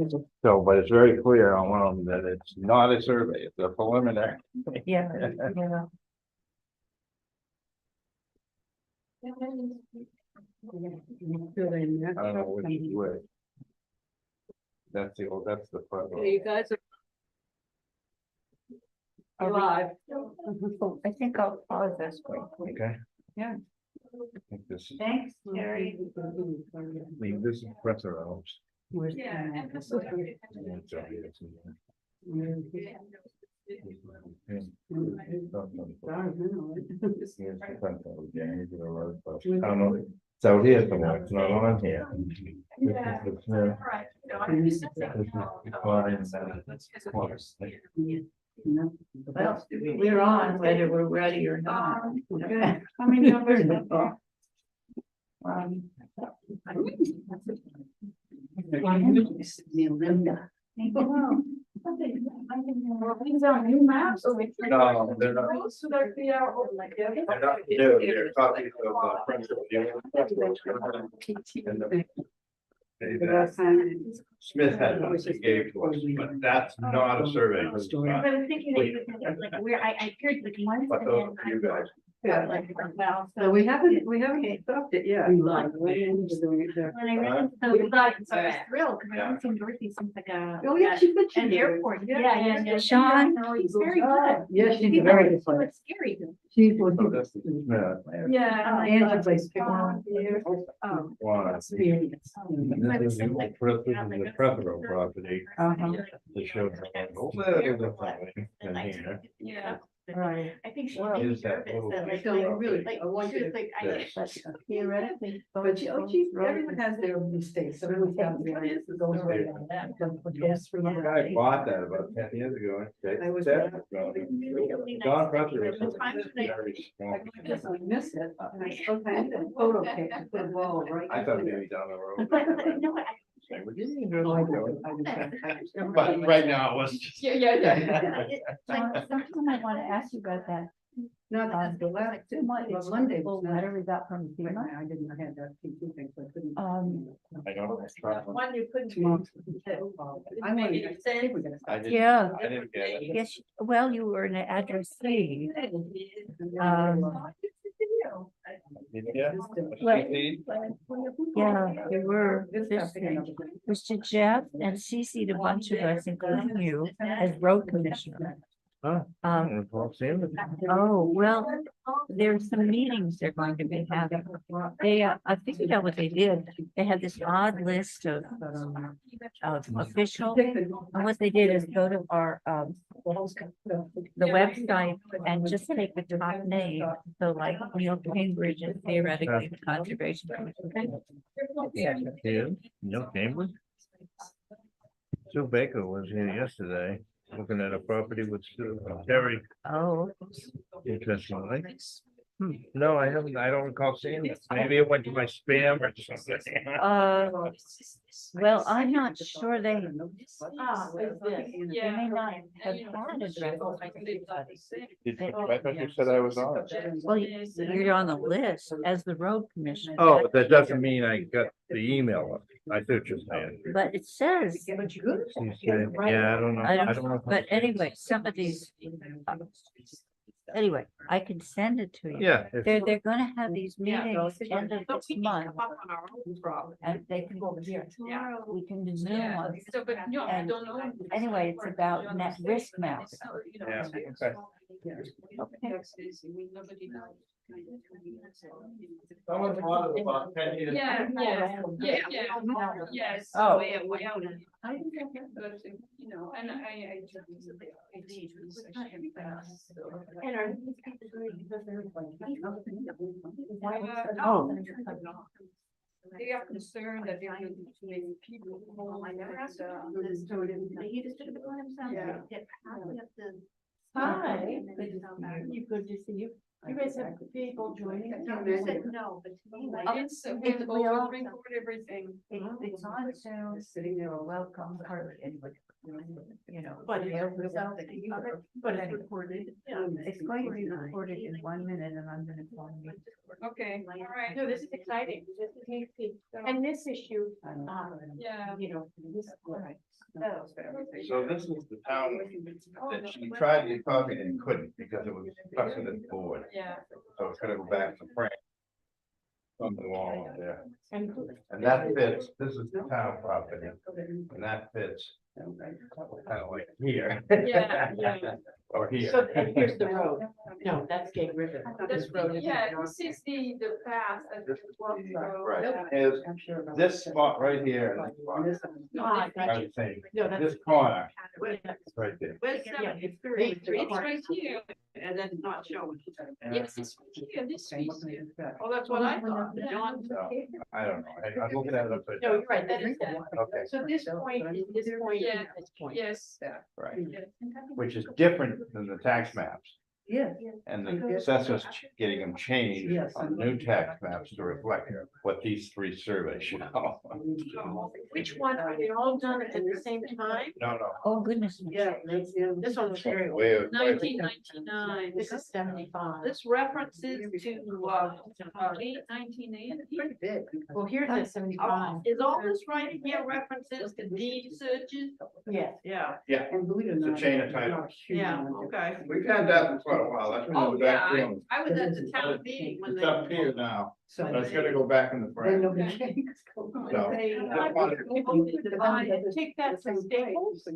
So, but it's very clear on one of them that it's not a survey, it's a preliminary. Yeah, yeah. I don't know which is which. That's the old, that's the front row. You guys are live. I think I'll pause this quickly. Okay. Yeah. I think this is, Thanks, Terry. I mean, this is press around. Yeah. And this is- I don't know, it's out here somewhere, it's not on here. Yeah. This is the- Right. this is the client's, of course. Well, we're on whether we're ready or not. Okay. How many numbers? Linda. These are new maps. No, they're not. So they're the, They're not new, they're copies of French review. And the- Smith had one he gave to us, but that's not a survey. I was thinking that you could, like, where I heard like once But and those then for you guys. like, well, So we haven't stopped it yet. when I read it, so I was thrilled because I haven't seen Dorothy since like Oh, yeah, she put you an there. airport. Yeah. Sean? She's very good. Yeah, she's People very are good. so scary. She was. So that's the Smith. Yeah. And she plays pickleball. One. Experience. And this is the Prethero property that shows a little differently than here. Yeah. Right. I think she Well, made me is that nervous little that like, So really, like, I want she you was to- like, I Yes. like. Theoretically. But everyone has their mistakes. Everyone has their goes right on that. Yes, The guy bought that about 10 years ago. I was- John John Prethero was The times that I- very small. I just miss it. And I still kind of photo tape to put a ball right. I thought maybe down the road. But no, Say, "Well, you need to No, I do don't. it." But right now it was just. Like, something I want to ask you about that. Not the last, It's Monday. full letter we got from FEMA. I didn't have that PT thing, so I couldn't. I don't know. One you couldn't. I mean, I think we're gonna. I didn't, Yeah. I didn't get it. Yes, well, you were in an addressee. Yeah. Well, See? yeah, there were this thing. Mr. Jeff and CC'd a bunch of us, including you, as road commissioner. Huh? Well, see, Oh, well, there's some meetings they're going to be having. They, I figured out what they did. They had this odd list of official. And what they did is go to our, the website and just take the top name. So like Neil Cambridge is theoretically the conservation. Commission. Yeah, no Cambridge. Sue Baker was here yesterday, looking at a property with Sue, Terry, Oh, interestingly. No, I haven't, I don't recall seeing it. Maybe it went to my spam or something. well, I'm not sure they, Ah, is this? they may not have had a draft. I thought you said I was on it. Well, you're on the list as the road commissioner. Oh, that doesn't mean I got the email. I see what you're saying. But it says, But you good? Yeah, I don't know. I don't know. but anyway, some of these. Anyway, I can send it to you. Yeah. if- They're gonna have these meetings end of this month and they can go over here. Yeah. We can do Zoom on. So, but no, I And don't know. anyway, it's about net risk maps. Yeah, okay. Someone bought it about 10 years. Yeah, yes. Oh. Yeah, way out. I think I can, but, you know, and I. And are these Oh. They are concerned that there will be too many people. I never asked about and, this. He just did it by himself. Yeah. Get halfway up the. Hi. Good to see you. You guys have people joining. You said no, but to me, like. It's, If we we'll all- record everything. It's on Zoom, Just sitting there. welcome, hardly anybody, you know. But it's- they're without the either. But it's recorded. It's going to be recorded in 1 minute and I'm gonna call you. Okay, all right. No, this is exciting. This is tasty. And this issue, Yeah. you know, this. So this is the town that she tried to get copied and couldn't because it was precedent board. Yeah. So it's gonna go back to Frank. On the wall up there. And And that fits, this is the town property, and that fits kind of like here. Yeah, yeah. Or here. So, and here's the road. No, that's Gate River. This road, yeah, this is the path that. This we walked through. Right, Yeah. is this spot right here, and this spot, Ah, are gotcha. the same. No, that's. This corner, Wait, is right there. where's Yeah, it's three, It's right here. and then not showing. And Yes, it's right here, this piece here. Oh, that's what I thought. John. so, I don't know, I'm looking at it upside No, down. you're right, that is that. Okay, So this point is this point Yeah. and this point. Yes. right, yes. which is different than the tax maps. Yes. And the assessors getting them changed Yes. on new tax maps to reflect what these three surveys show. which one are they all done at the same time? No, no. Oh, goodness. Yeah, that's, this one's very. old. Way- way- 1999. This is 75. This references to, late 1980. Pretty big. Well, here's the 75. Is all this right here references to deed searches? Yes. Yeah. And believe it or It's a not. chain of title. not a huge Yeah, amount. okay. We've had that for quite a while, that's been in Oh, the yeah, back room. I was at the town meeting when It's they. up here now, So. but it's gonna go back in the Then frame. nobody can. So, They- just wanted- Take that from Staples?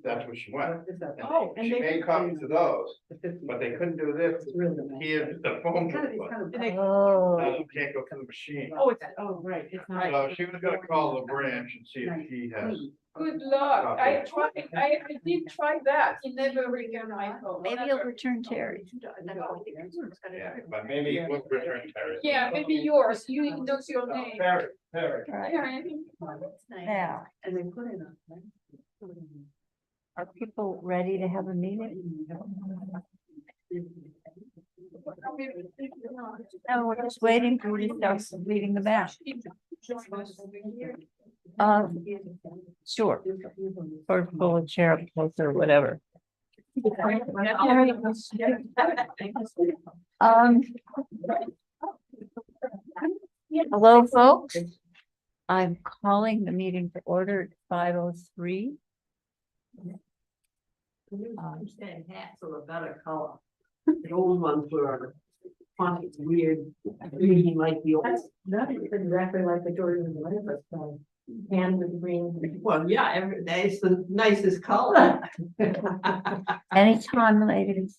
That's where she went. Oh, And she made copies of those, but they couldn't do this, It's really nice. here, the phone. It's kind of- booth it's kind of- And they- Oh, You can't go through the machine. Oh, it's, Oh, right, it's not. So she was gonna call the branch and see if he has. good luck. I tried, I did try that. He never returned my phone. maybe he'll return Terry. Yeah, but maybe it was return Terry. Yeah, maybe yours. You knows your name. Terry, Terry. Right. Yeah. Now, And they put it on. are people ready to have a meeting? No, we're just waiting for you to start reading the map. Sure, or pull a chair up closer or whatever. Um. Hello, folks. I'm calling the meeting to order at 5:03. Understand hats are a better color. The old ones were funny, weird, reading like the old. That is exactly like the Jordan and Elizabeth song. And with green. Well, yeah, every day it's the nicest color. Anytime, ladies.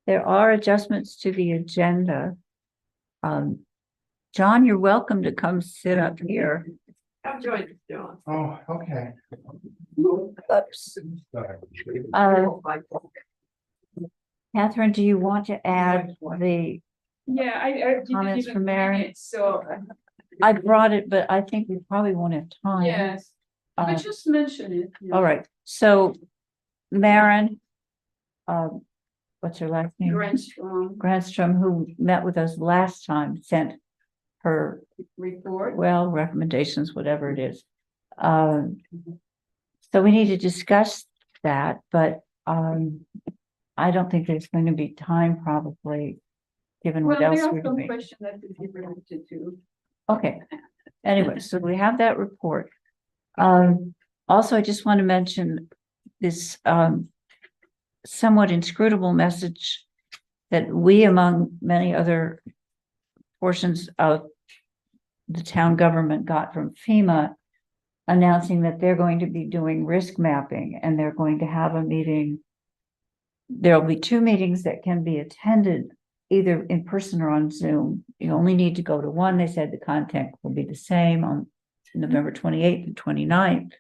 There are adjustments to the agenda. John, you're welcome to come sit up here. I've joined it, John. Oh, okay. Oops. Catherine, do you want to add the, Yeah, I didn't Comments even from Mary? read it, so, I brought it, but I think we probably won't have time. yes, Uh, but just mention it. yeah. All right, so Maren, what's her last name? Grandstrom Grandstrom, who met with us last time, sent her, report. well, recommendations, whatever it is. So we need to discuss that, but I don't think there's going to be time probably, given Well, what else there are we're some doing. questions that could be related to. Okay, anyway, so we have that report. Also, I just want to mention this somewhat inscrutable message that we, among many other portions of the town government, got from FEMA, announcing that they're going to be doing risk mapping and they're going to have a meeting. There'll be 2 meetings that can be attended either in person or on Zoom. You only need to go to one. They said the content will be the same on November 28th and 29th.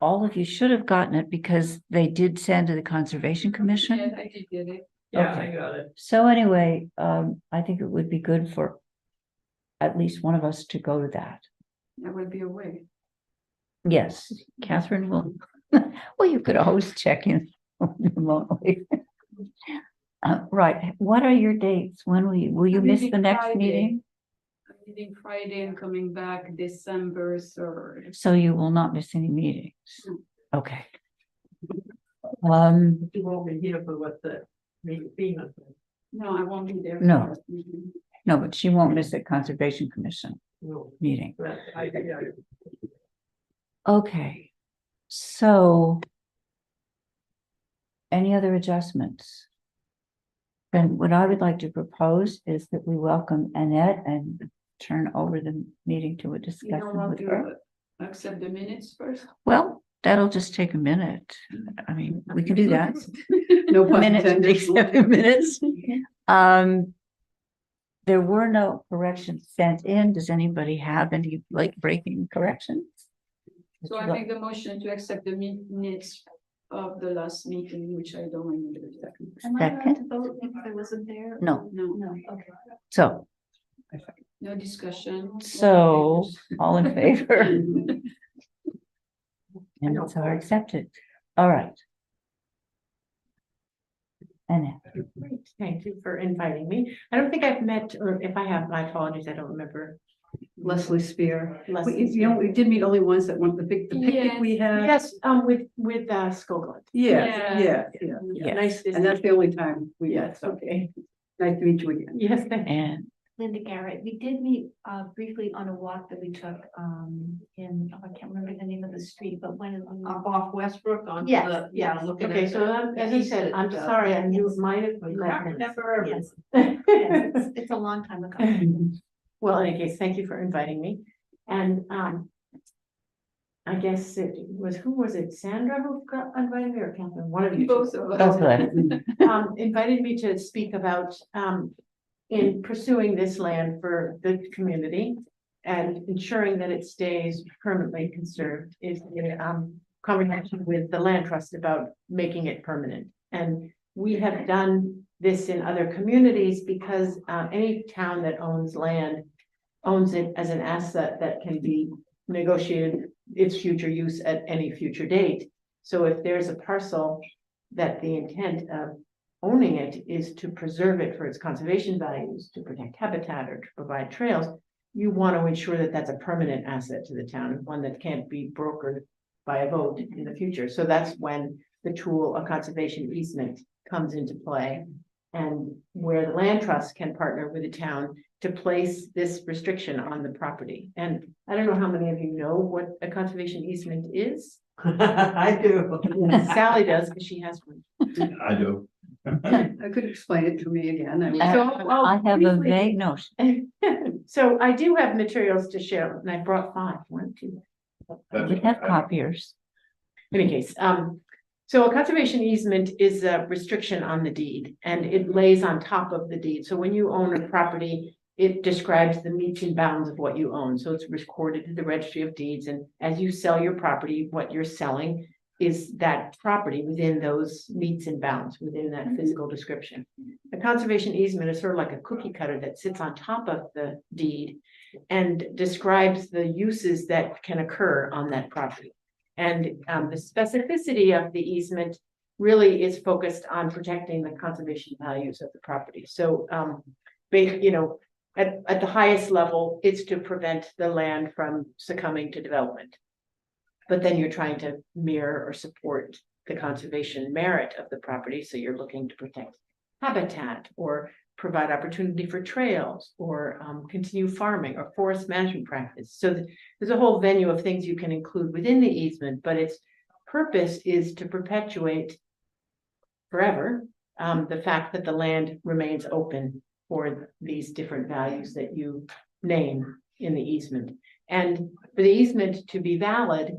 All of you should have gotten it because they did send to the Conservation Commission. Yeah, I did get it. Yeah, Okay. I got it. So anyway, I think it would be good for at least one of us to go to that. That would be a way. Yes, Catherine will, well, you could always check in remotely. Right, what are your dates? When will you I'm miss leaving the next Friday. meeting? I'm leaving Friday and coming back December 3rd. So you will not miss any meetings? Okay. You won't be here for what the FEMA. No, I won't be there. for No. that meeting. No, but she won't miss the Conservation Commission No, meeting. but I. Okay, so any other adjustments? Then what I would like to propose is that we welcome Annette and turn over the meeting to a You don't discussion want with her. to accept the minutes first? Well, that'll just take a minute. I mean, we can do that. No pun Minutes, intended. take 7 minutes. There were no corrections sent in. Does anybody have any late breaking corrections? So I make the motion to accept the minutes of the last meeting, which I don't remember the second. Am I allowed to Second. vote because I wasn't there? No. No, Okay. So, no discussion. so all in favor? Minutes are accepted. All right. Annette. Great, thank you for inviting me. I don't think I've met, or if I have, my apologies, I don't remember. Leslie Spear. Leslie You know, we did meet only once at one of the picnic we had. Yes, with Skoglund. Yeah, yeah, yeah. Yeah. Nice. And that's the only time we met. Yes, So okay. nice to meet you again. Yes, thank you. And Linda Garrett, we did meet briefly on a walk that we took in, oh, I can't remember the name of the street, but when. Off Westbrook on. Yes, yes. Okay, so as I said, I'm sorry, I knew it might have. Never. Yes, it's a long time ago. Well, in any case, thank you for inviting me. And I guess it was, who was it? Sandra who got invited me, or Catherine? One of you. Both of us. both of them. Invited me to speak about in pursuing this land for the community and ensuring that it stays permanently conserved is a conversation with the land trust about making it permanent. And we have done this in other communities because any town that owns land owns it as an asset that can be negotiated its future use at any future date. So if there's a parcel that the intent of owning it is to preserve it for its conservation values, to protect habitat or to provide trails, you want to ensure that that's a permanent asset to the town, one that can't be brokered by a vote in the future. So that's when the tool of conservation easement comes into play, and where the land trust can partner with the town to place this restriction on the property. And I don't know how many of you know what a conservation easement is. I do. Sally does, because she has one. I do. I could explain it to me again. I mean, So I'll I have a briefly- vague notion. So I do have materials to share, and I brought 5. 1, 2. We have copiers. In any case, so a conservation easement is a restriction on the deed, and it lays on top of the deed. So when you own a property, it describes the metes and bounds of what you own. So it's recorded in the registry of deeds, and as you sell your property, what you're selling is that property within those metes and bounds, within that physical description. A conservation easement is sort of like a cookie cutter that sits on top of the deed and describes the uses that can occur on that property. And the specificity of the easement really is focused on protecting the conservation values of the property. So, you know, at the highest level, it's to prevent the land from succumbing to development. But then you're trying to mirror or support the conservation merit of the property. So you're looking to protect habitat or provide opportunity for trails or continue farming or forest management practice. So there's a whole venue of things you can include within the easement, but its purpose is to perpetuate forever the fact that the land remains open for these different values that you name in the easement. And for the easement to be valid,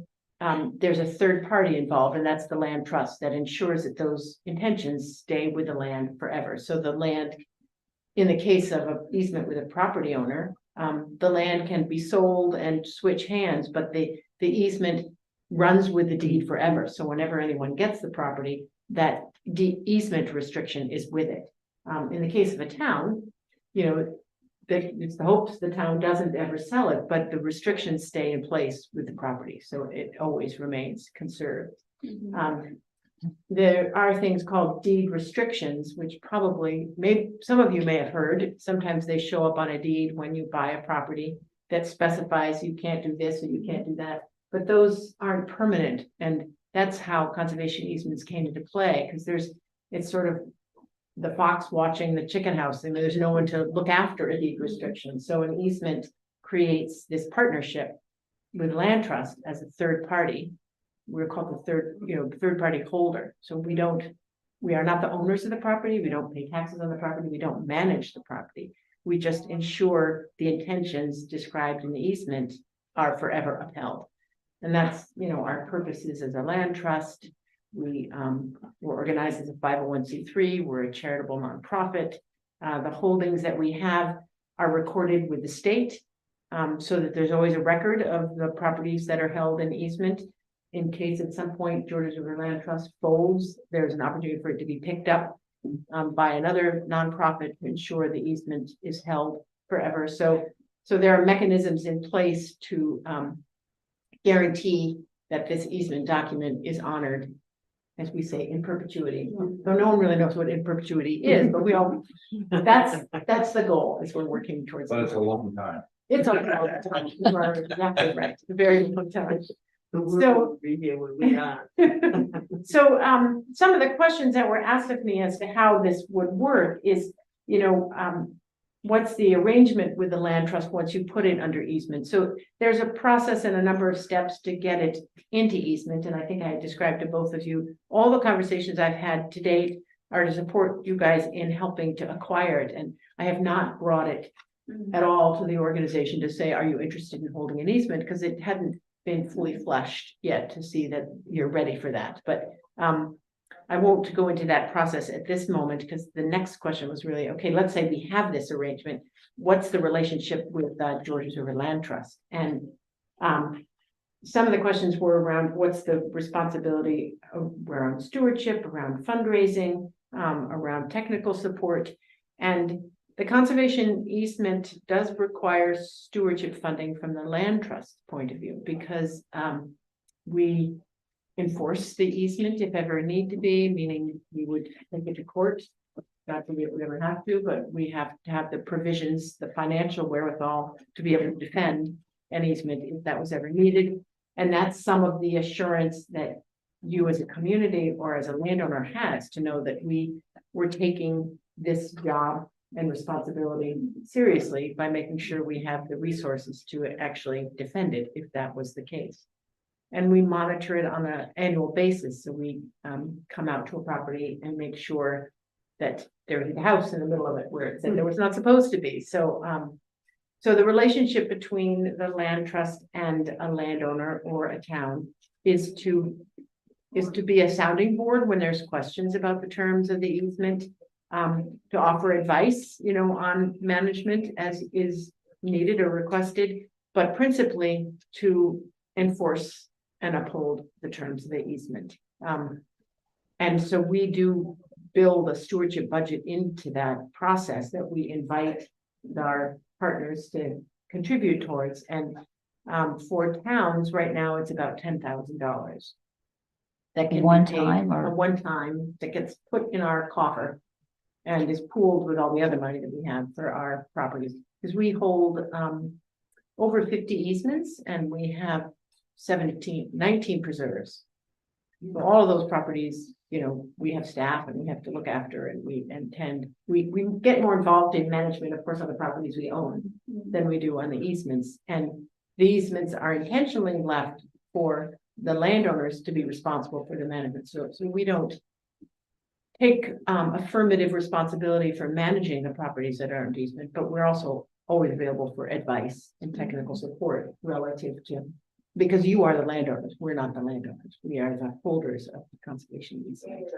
there's a third party involved, and that's the land trust that ensures that those intentions stay with the land forever. So the land, in the case of an easement with a property owner, the land can be sold and switch hands, but the easement runs with the deed forever. So whenever anyone gets the property, that easement restriction is with it. In the case of a town, you know, it's the hopes the town doesn't ever sell it, but the restrictions stay in place with the property, so it always remains conserved. There are things called deed restrictions, which probably some of you may have heard. Sometimes they show up on a deed when you buy a property that specifies you can't do this or you can't do that, but those aren't permanent. And that's how conservation easements came into play, because it's sort of the fox watching the chicken house, and there's no one to look after a deed restriction. So an easement creates this partnership with land trust as a third party. We're called the third party holder. So we are not the owners of the property. We don't pay taxes on the property. We don't manage the property. We just ensure the intentions described in the easement are forever upheld. And that's, our purposes as a land trust. We're organized as a 501c3. We're a charitable nonprofit. The holdings that we have are recorded with the state, so that there's always a record of the properties that are held in easement. In case at some point Georges River Land Trust folds, there's an opportunity for it to be picked up by another nonprofit to ensure the easement is held forever. So there are mechanisms in place to guarantee that this easement document is honored, as we say, in perpetuity. Though no one really knows what in perpetuity is, but that's the goal, as we're working towards. But it's a long time. It's a long time. You are exactly right. A very long time. So be here when we are. So some of the questions that were asked of me as to how this would work is, what's the arrangement with the land trust once you put it under easement? So there's a process and a number of steps to get it into easement. And I think I described to both of you, all the conversations I've had to date are to support you guys in helping to acquire it. And I have not brought it at all to the organization to say, are you interested in holding an easement? Because it hadn't been fully fleshed yet to see that you're ready for that. But I won't go into that process at this moment, because the next question was really, okay, let's say we have this arrangement. What's the relationship with Georges River Land Trust? And some of the questions were around what's the responsibility around stewardship, around fundraising, around technical support. And the conservation easement does require stewardship funding from the land trust point of view, because we enforce the easement if ever need to be, meaning we would take it to court. God forbid we ever have to, but we have to have the provisions, the financial wherewithal to be able to defend an easement if that was ever needed. And that's some of the assurance that you as a community or as a landowner has, to know that we're taking this job and responsibility seriously by making sure we have the resources to actually defend it if that was the case. And we monitor it on an annual basis. So we come out to a property and make sure that there's a house in the middle of it where it said there was not supposed to be. So so the relationship between the land trust and a landowner or a town is to be a sounding board when there's questions about the terms of the easement, to offer advice, on management as is needed or requested, but principally to enforce and uphold the terms of the easement. And so we do build a stewardship budget into that process that we invite our partners to contribute towards. And for towns right now, it's about $10,000. That can One be paid time, or- a one time that gets put in our coffer and is pooled with all the other money that we have for our properties. Because we hold over 50 easements and we have 19 preserves. So all of those properties, we have staff and we have to look after, and we get more involved in management, of course, on the properties we own than we do on the easements. And the easements are intentionally left for the landowners to be responsible for the management. So we don't take affirmative responsibility for managing the properties that are in easement, but we're also always available for advice and technical support relative to, because you are the landowners, we're not the landowners, we are the holders of the conservation easement.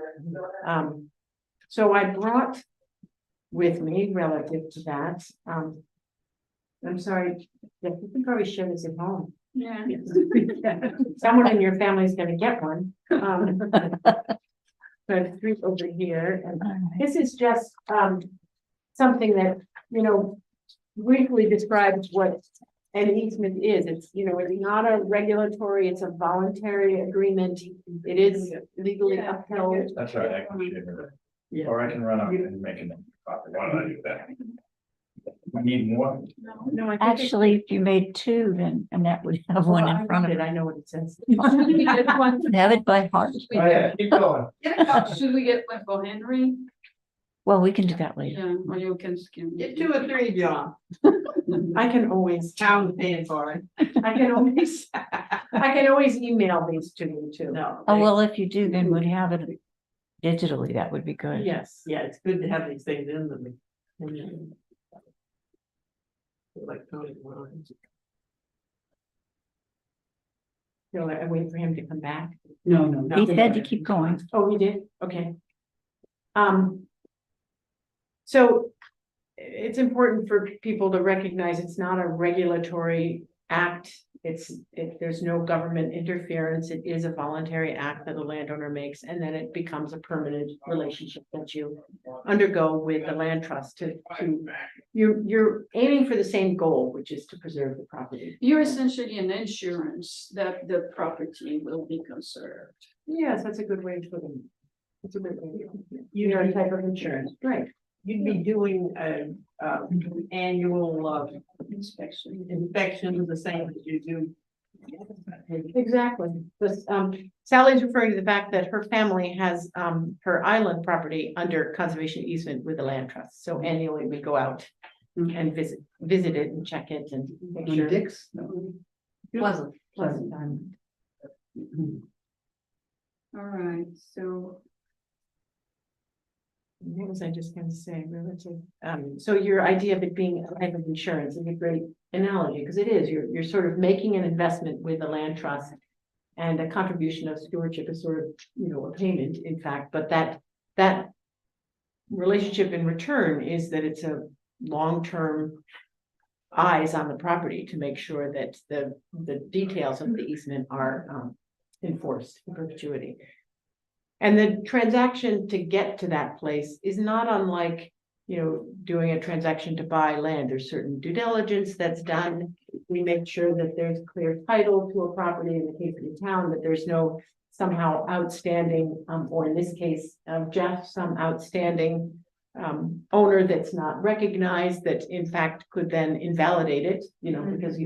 So I brought with me relative to that, I'm sorry, Jeff, you can probably share this at home. Yeah. Someone in your family is gonna get one. So I have 3 over here, and this is just something that, briefly describes what an easement is. It's, you know, it's not a regulatory, it's a voluntary agreement. It is legally upheld. That's right, I can share. Yeah. Or I can run up and make a copy. Why don't I do that? We need more. No, I think Actually, if you made two, then Annette would have one in front of it. her. I know what it says. Should we get one? Have it by heart. Oh, yeah, keep going. Should we get one for Henry? Well, we can do that later. Yeah, or you can scan. Get 2 or 3, John. I can always, town paying for it. I can always email these to you too. No. Oh, well, if you do, then we'd have it digitally. That would be good. Yes, yeah, it's good to have these things in them. Electronic lines. So I wait for him to come back. No. He said to keep going. Oh, he did? Okay. So it's important for people to recognize it's not a regulatory act. There's no government interference. It is a voluntary act that a landowner makes, and then it becomes a permanent relationship that you undergo with the land trust you're aiming for the same goal, which is to preserve the property. You're essentially an insurance that the property will be conserved. Yes, that's a good way to put it. That's a good way. You're a type of insurance, right? You'd be doing annual inspections, the same as you do. Exactly. But Sally's referring to the fact that her family has her island property under conservation easement with the land trust. So annually we go out and visit it and check it and make On sure. Dick's? No. Pleasant. All right, so What was I just gonna say relative? So your idea of it being a type of insurance is a great analogy, because it is, you're sort of making an investment with the land trust. And a contribution of stewardship is sort of, you know, a payment, in fact, but that relationship in return is that it's a long-term eyes on the property to make sure that the details of the easement are enforced in perpetuity. And the transaction to get to that place is not unlike, you know, doing a transaction to buy land. There's certain due diligence that's done. We make sure that there's clear title to a property in the case of the town, that there's no somehow outstanding, or in this case, Jeff, some outstanding owner that's not recognized, that in fact could then invalidate it, you know, because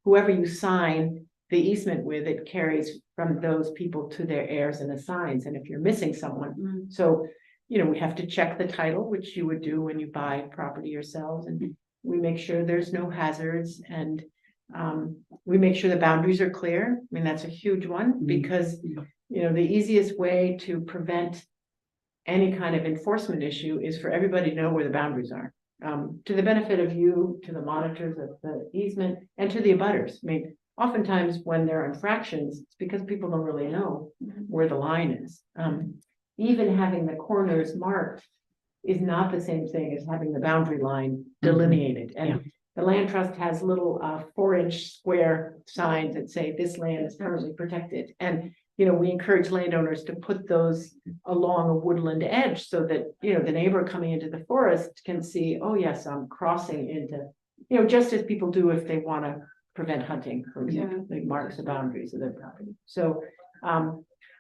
whoever you sign the easement with, it carries from those people to their heirs and assigns, and if you're missing someone. So, you know, we have to check the title, which you would do when you buy property yourselves, and we make sure there's no hazards, and we make sure the boundaries are clear. I mean, that's a huge one, because, you know, the easiest way to prevent any kind of enforcement issue is for everybody to know where the boundaries are. To the benefit of you, to the monitors of the easement, and to the abutters. I mean, oftentimes when there are infractions, it's because people don't really know where the line is. Even having the corners marked is not the same thing as having the boundary line delineated. And the land trust has little 4-inch square signs that say this land is permanently protected. And, you know, we encourage landowners to put those along a woodland edge so that, you know, the neighbor coming into the forest can see, oh yes, I'm crossing into, you know, just as people do if they want to prevent hunting, for example, they mark the boundaries of their property. So,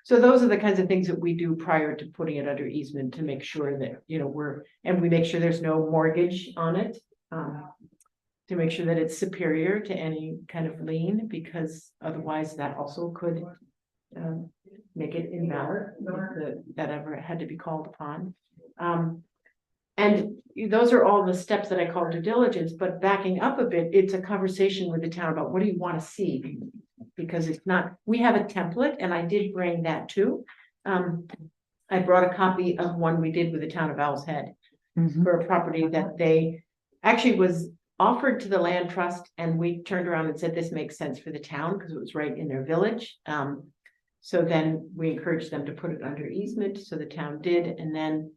so those are the kinds of things that we do prior to putting it under easement to make sure that, you know, we make sure there's no mortgage on it. To make sure that it's superior to any kind of lien, because otherwise that also could make it invalid if that ever had to be called upon. And those are all the steps that I call due diligence, but backing up a bit, it's a conversation with the town about what do you want to see? Because it's not, we have a template, and I did bring that too. I brought a copy of one we did with the town of Owl's Head for a property that they actually was offered to the land trust, and we turned around and said, this makes sense for the town because it was right in their village. So then we encouraged them to put it under easement. So the town did, and then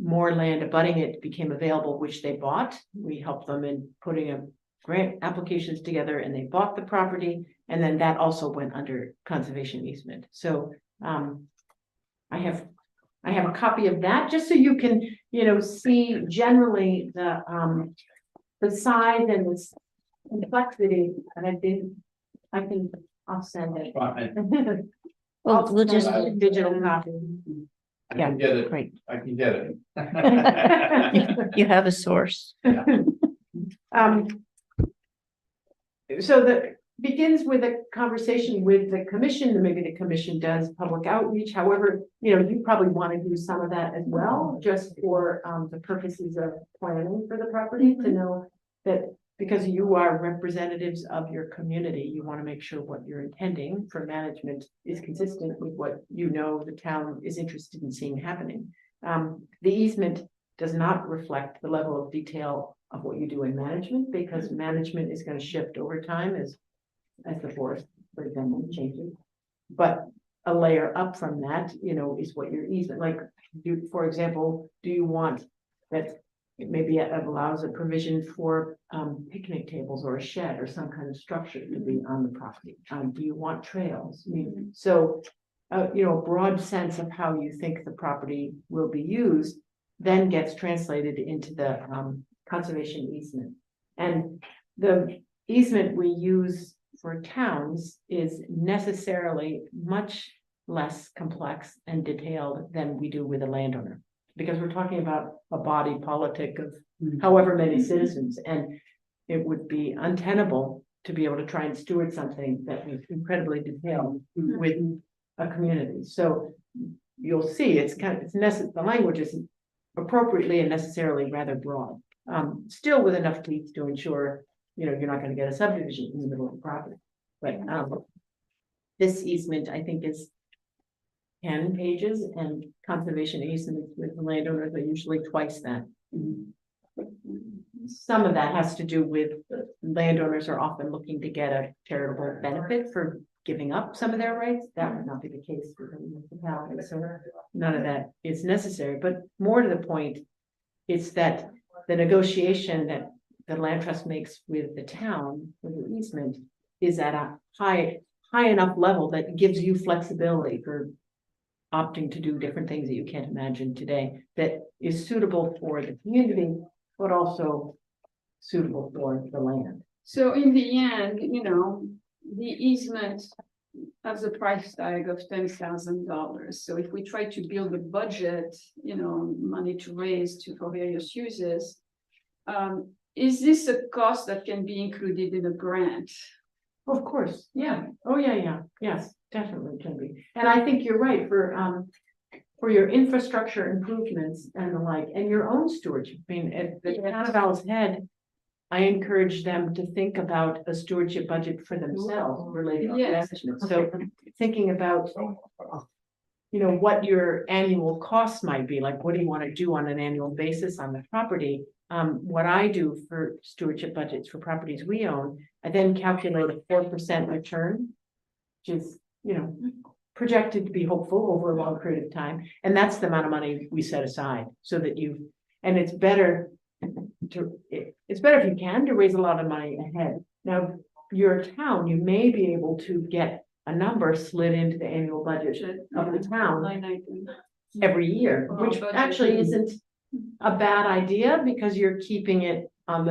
more land abutting it became available, which they bought. We helped them in putting a grant applications together, and they bought the property, and then that also went under conservation easement. So I have a copy of that just so you can, you know, see generally the the size and the complexity, and I'll send it. Well, we'll just, send a digital copy. I Yeah, can get it, great. I can get it. You have a source. So that begins with a conversation with the commission, and maybe the commission does public outreach, however, you probably want to do some of that as well, just for the purposes of planning for the property, to know that because you are representatives of your community, you want to make sure what you're intending for management is consistent with what the town is interested in seeing happening. The easement does not reflect the level of detail of what you do in management, because management is going to shift over time as the forest, for example, changes. But a layer up from that, is what your easement, like, for example, do you want that maybe it allows a provision for picnic tables or a shed or some kind of structure to be on the property? Do you want trails? I mean, so, a broad sense of how you think the property will be used then gets translated into the conservation easement. And the easement we use for towns is necessarily much less complex and detailed than we do with a landowner, because we're talking about a body politic of however many citizens, and it would be untenable to be able to try and steward something that was incredibly detailed with a community. So you'll see the language is appropriately and necessarily rather broad, still with enough teeth to ensure you're not going to get a subdivision in the middle of the property. But this easement, I think, is 10 pages, and conservation easements with the landowners are usually twice that. Some of that has to do with landowners are often looking to get a charitable benefit for giving up some of their rights. That would not be the case with the municipality, so none of that is necessary. But more to the point, it's that the negotiation that the land trust makes with the town with the easement is at a high enough level that gives you flexibility for opting to do different things that you can't imagine today, that is suitable for the community, but also suitable for the land. So in the end, the easement has a price tag of $10,000. So if we try to build a budget, money to raise for various uses, is this a cost that can be included in a grant? Of course, yeah. Oh, yeah. Yes, definitely can be. And I think you're right for your infrastructure improvements and the like, and your own stewardship. I mean, at the town of Owl's Head, I encourage them to think about a stewardship budget for themselves related to management. So thinking about, what your annual costs might be, like, what do you want to do on an annual basis on the property? What I do for stewardship budgets for properties we own, I then calculate a 4% return, which is, projected to be hopeful over a long period of time. And that's the amount of money we set aside, so that and it's better if you can to raise a lot of money ahead. Now, your town, you may be able to get a number slid into the annual budget of the town every year, which actually isn't a bad idea, because you're keeping it on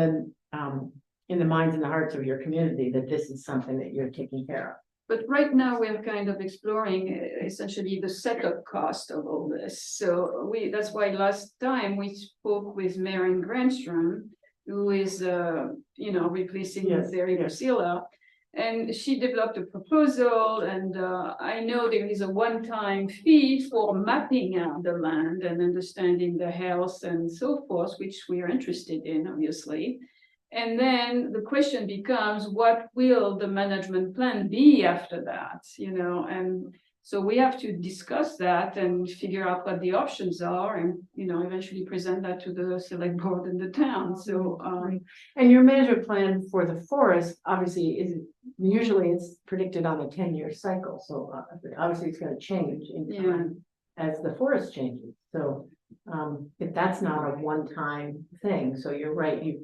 in the minds and the hearts of your community that this is something that you're taking care of. But right now we're kind of exploring essentially the setup cost of all this. So that's why last time we spoke with Maren Granstrom, who is replacing Terry Basila, and she developed a proposal, and I know there is a one-time fee for mapping out the land and understanding the health and so forth, which we are interested in, obviously. And then the question becomes, what will the management plan be after that? And so we have to discuss that and figure out what the options are, and eventually present that to the select board in the town. So and your management plan for the forest obviously usually it's predicted on a 10-year cycle. So obviously it's going to change in time as the forest changes. So if that's not a one-time thing, so you're right,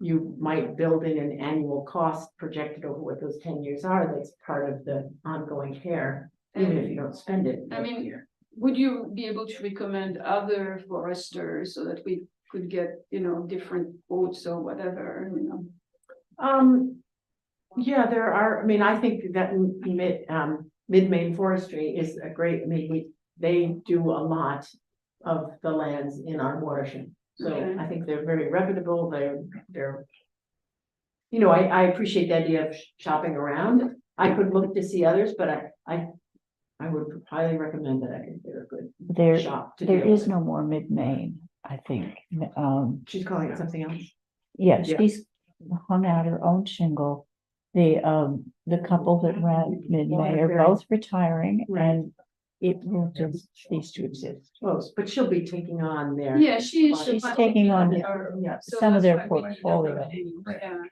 you might build in an annual cost projected over what those 10 years are. That's part of the ongoing care, even if you don't spend it. I mean, would you be able to recommend other foresters so that we could get, different quotes or whatever, Yeah, there are, I mean, I think that Mid-Maine Forestry is a great, I mean, they do a lot of the lands in our watershed. So Okay. I think they're very reputable, they're. I appreciate the idea of shopping around. I could look to see others, but I would highly recommend that. I think they're a good There, shop to there deal is with. no more mid-Maine, I think. She's calling it something else. Yeah, Yeah. she's hung out her own shingle. The couple that ran mid-May are both retiring Right. and it will just cease to exist. Close, but she'll be taking on their. yeah, she's. She's taking on So some of that's their why we need a portfolio. name, Yeah.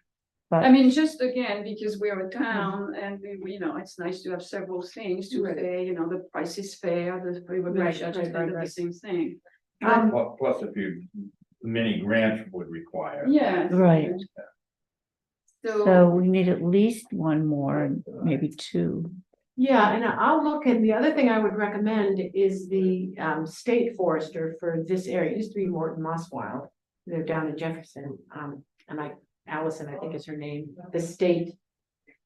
But I mean, just again, because we're a town and it's nice to have several things to Right. say, the price is fair, the Right, judge right, is kind of the right. same thing. Plus a few mini grants would require. Yeah. Right. So, so we need at least one more, maybe two. Yeah, and I'll look, and the other thing I would recommend is the state forester for this area. It used to be Morton Mosswild. They're down in Jefferson, and Allison, I think is her name, the state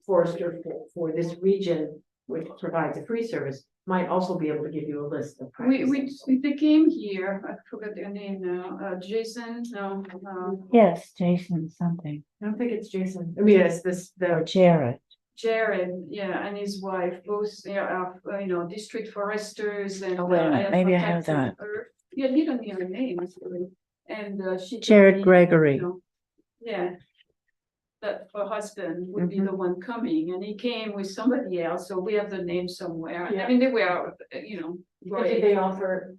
forester for this region, which provides a free service, might also be able to give you a list of practices. they came here, I forgot their name now, Jason, no, Yes, Jason something, I don't think it's Jason. I mean, it's or Jared. Jared, yeah, and his wife, both, are, district foresters and. Oh, wait a minute, maybe I have protected earth. Yeah, you don't need her name, actually, and she. told Jared me, Gregory. Yeah. That her husband would be Mhm. the one coming, and he came with somebody else, so we have the name somewhere. Yeah. I mean, they were, But did they offer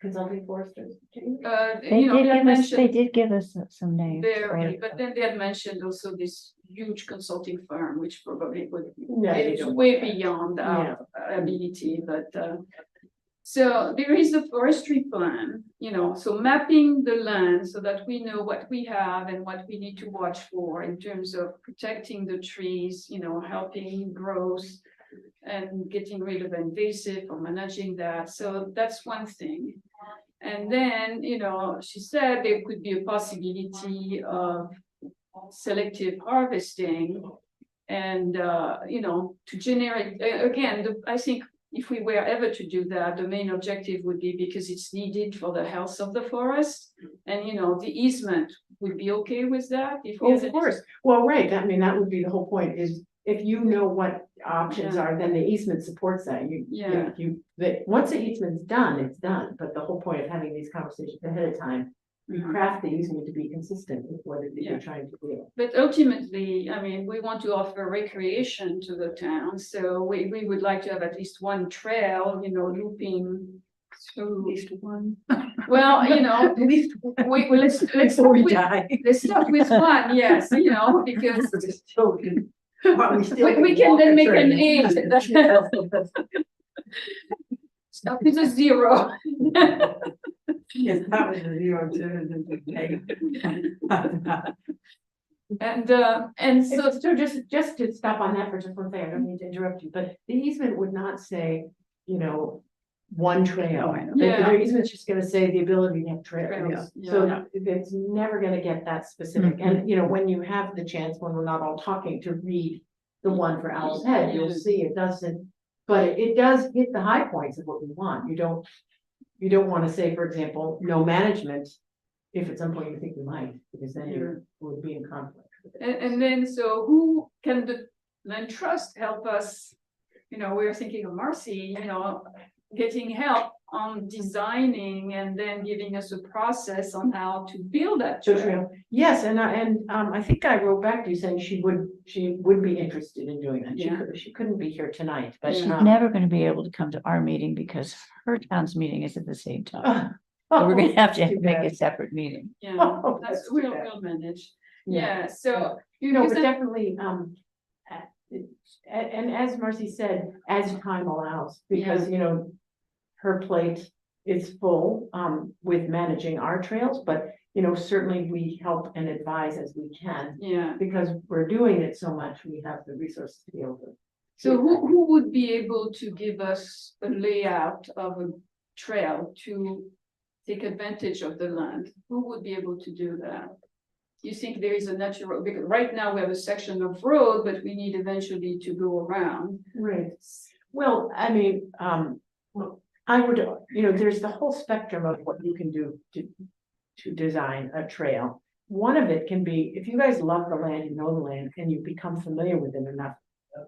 consulting foresters? They did give us some names. There, but then they had mentioned also this huge consulting firm, which probably would, No, they it's don't. way beyond our ability, but. So there is a forestry plan, so mapping the land so that we know what we have and what we need to watch for in terms of protecting the trees, helping growth and getting rid of invasive or managing that. So that's one thing. And then, she said there could be a possibility of selective harvesting and, to generate, again, I think if we were ever to do that, the main objective would be because it's needed for the health of the forest. And, the easement would be okay with that? If we Oh, had of an course. Well, right, I mean, that would be the whole point is if you know what options Yeah. are, then the easement supports that. Yeah. Once the easement's done, it's done. But the whole point of having these conversations ahead of time, you craft the easement to be consistent with what it is Yeah. you're trying to do. But ultimately, I mean, we want to offer recreation to the town, so we would like to have at least one trail, looping through. At least one. Well, At least let's before start we with, die. let's start with one, yes, because we can then make an eight. Start with a zero. Yes, that was a zero too. And so, So just to stop on that for just one second, I don't mean to interrupt you, but the easement would not say, one trail. Oh, I know. Yeah. The easement's just gonna say the ability to have trails. Trails, yeah. So it's never gonna get that specific. And, when you have the chance, when we're not all talking, to read the one for Owl's Head, you'll see it doesn't, but it does hit the high points of what we want. You don't wanna say, for example, no management, if at some point you think you might, because then you would be in conflict. and then, so who can the land trust help us? We're thinking of Marcy, getting help on designing and then giving us a process on how to build that So trail. trail, yes, and I think I wrote back to you saying she would be interested in doing that. Yeah. She couldn't be here tonight, but. She's never gonna be able to come to our meeting because her town's meeting is at the same time. So we're gonna have to too make bad. a separate meeting. Yeah, Oh, that's, that's too we'll, bad. we'll manage. Yeah. Yeah, so. No, because but I- definitely, and as Marcy said, as time allows, because, her plate is full, with managing our trails, but, certainly we help and advise as we can. Yeah, Because we're doing it so much, we have the resources to be able to. so who would be able to give us a layout of a trail to take advantage of the land, who would be able to do that? You think there is a natural, because right now we have a section of road, but we need eventually to go around. Right. Well, I mean, well, I would, there's the whole spectrum of what you can do to design a trail. One of it can be, if you guys love the land, you know the land, and you become familiar with it enough,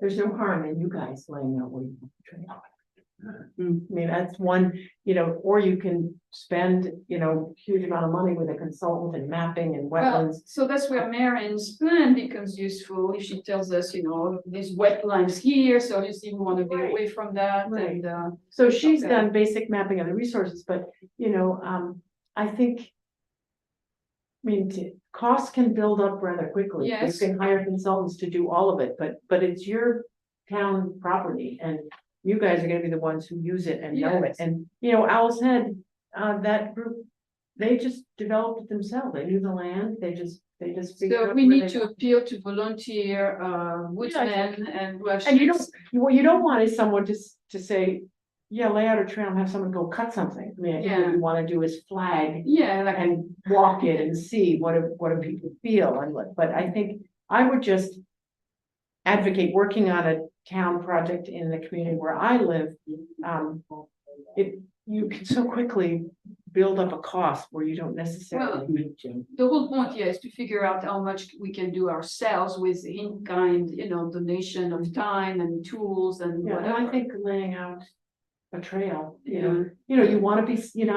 there's no harm in you guys laying out where you want the trail. I mean, that's one, or you can spend, huge amount of money with a consultant and mapping and Well, wetlands. so that's where Marin's plan becomes useful, if she tells us, these wetlands here, so obviously we want to be Right. away from that, Right. and, So she's Okay. done basic mapping of the resources, but, I think. I mean, costs can build up rather quickly. Yes. You can hire consultants to do all of it, but it's your town property and you guys are gonna be the ones who use it and know it. Yes. And, Owl's Head, that group, they just developed it themselves. They knew the land, they just figured so out we where need they to want. appeal to volunteer, woodsmen and who actually. And what you don't want is someone to say, yeah, lay out a trail and have someone go cut something. I mean, I think what Yeah. you wanna do is flag Yeah, like, and walk it and see what do people feel and what, but I think I would just advocate working on a town project in the community where I live. You can so quickly build up a cost where you don't necessarily need to. the whole point here is to figure out how much we can do ourselves with in-kind, donation of time and tools and Yeah, and I whatever. think laying out a trail, Yeah. you wanna be, you're